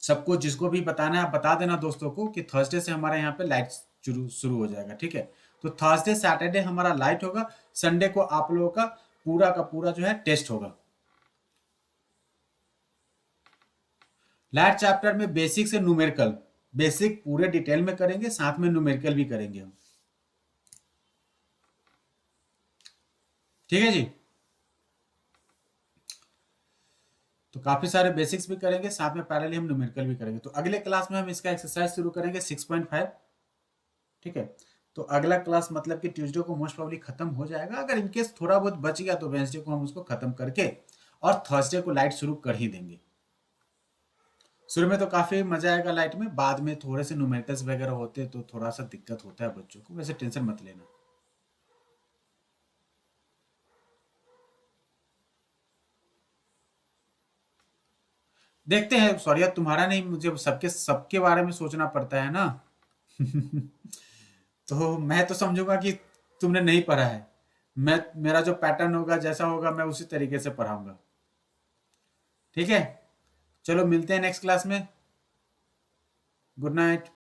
सबको जिसको भी बताना है आप बता देना दोस्तों को कि थर्सडे से हमारे यहाँ पे लाइट शुरू शुरू हो जाएगा, ठीक है। तो थर्सडे सैटरडे हमारा लाइट होगा, संडे को आप लोगों का पूरा जो है टेस्ट होगा। लाइट चैप्टर में बेसिक से न्यूमेरिकल, बेसिक पूरे डिटेल में करेंगे, साथ में न्यूमेरिकल भी करेंगे हम, ठीक है जी। तो काफी सारे बेसिक्स भी करेंगे, साथ में पैरेलली हम न्यूमेरिकल भी करेंगे। तो अगले क्लास में हम इसका एक्सरसाइज शुरू करेंगे 6.5, ठीक है। तो अगला क्लास मतलब कि ट्यूसडे को मोस्ट प्रोबेबली खत्म हो जाएगा। अगर इनकेस थोड़ा बहुत बच गया तो वेंसडे को हम उसको खत्म करके और थर्सडे को लाइट शुरू कर ही देंगे। शुरू में तो काफी मजा आएगा लाइट में, बाद में थोड़े से न्यूमेरिकल्स वगैरह होते तो थोड़ा सा दिक्कत होता है बच्चों को, वैसे टेंशन मत लेना। देखते हैं, सॉरी यार तुम्हारा नहीं, मुझे सबके सबके बारे में सोचना पड़ता है ना। तो मैं तो समझूंगा कि तुमने नहीं पढ़ा है। मैं मेरा जो पैटर्न होगा जैसा होगा मैं उसी तरीके से पढ़ाऊंगा, ठीक है। चलो मिलते हैं नेक्स्ट क्लास में। Good night.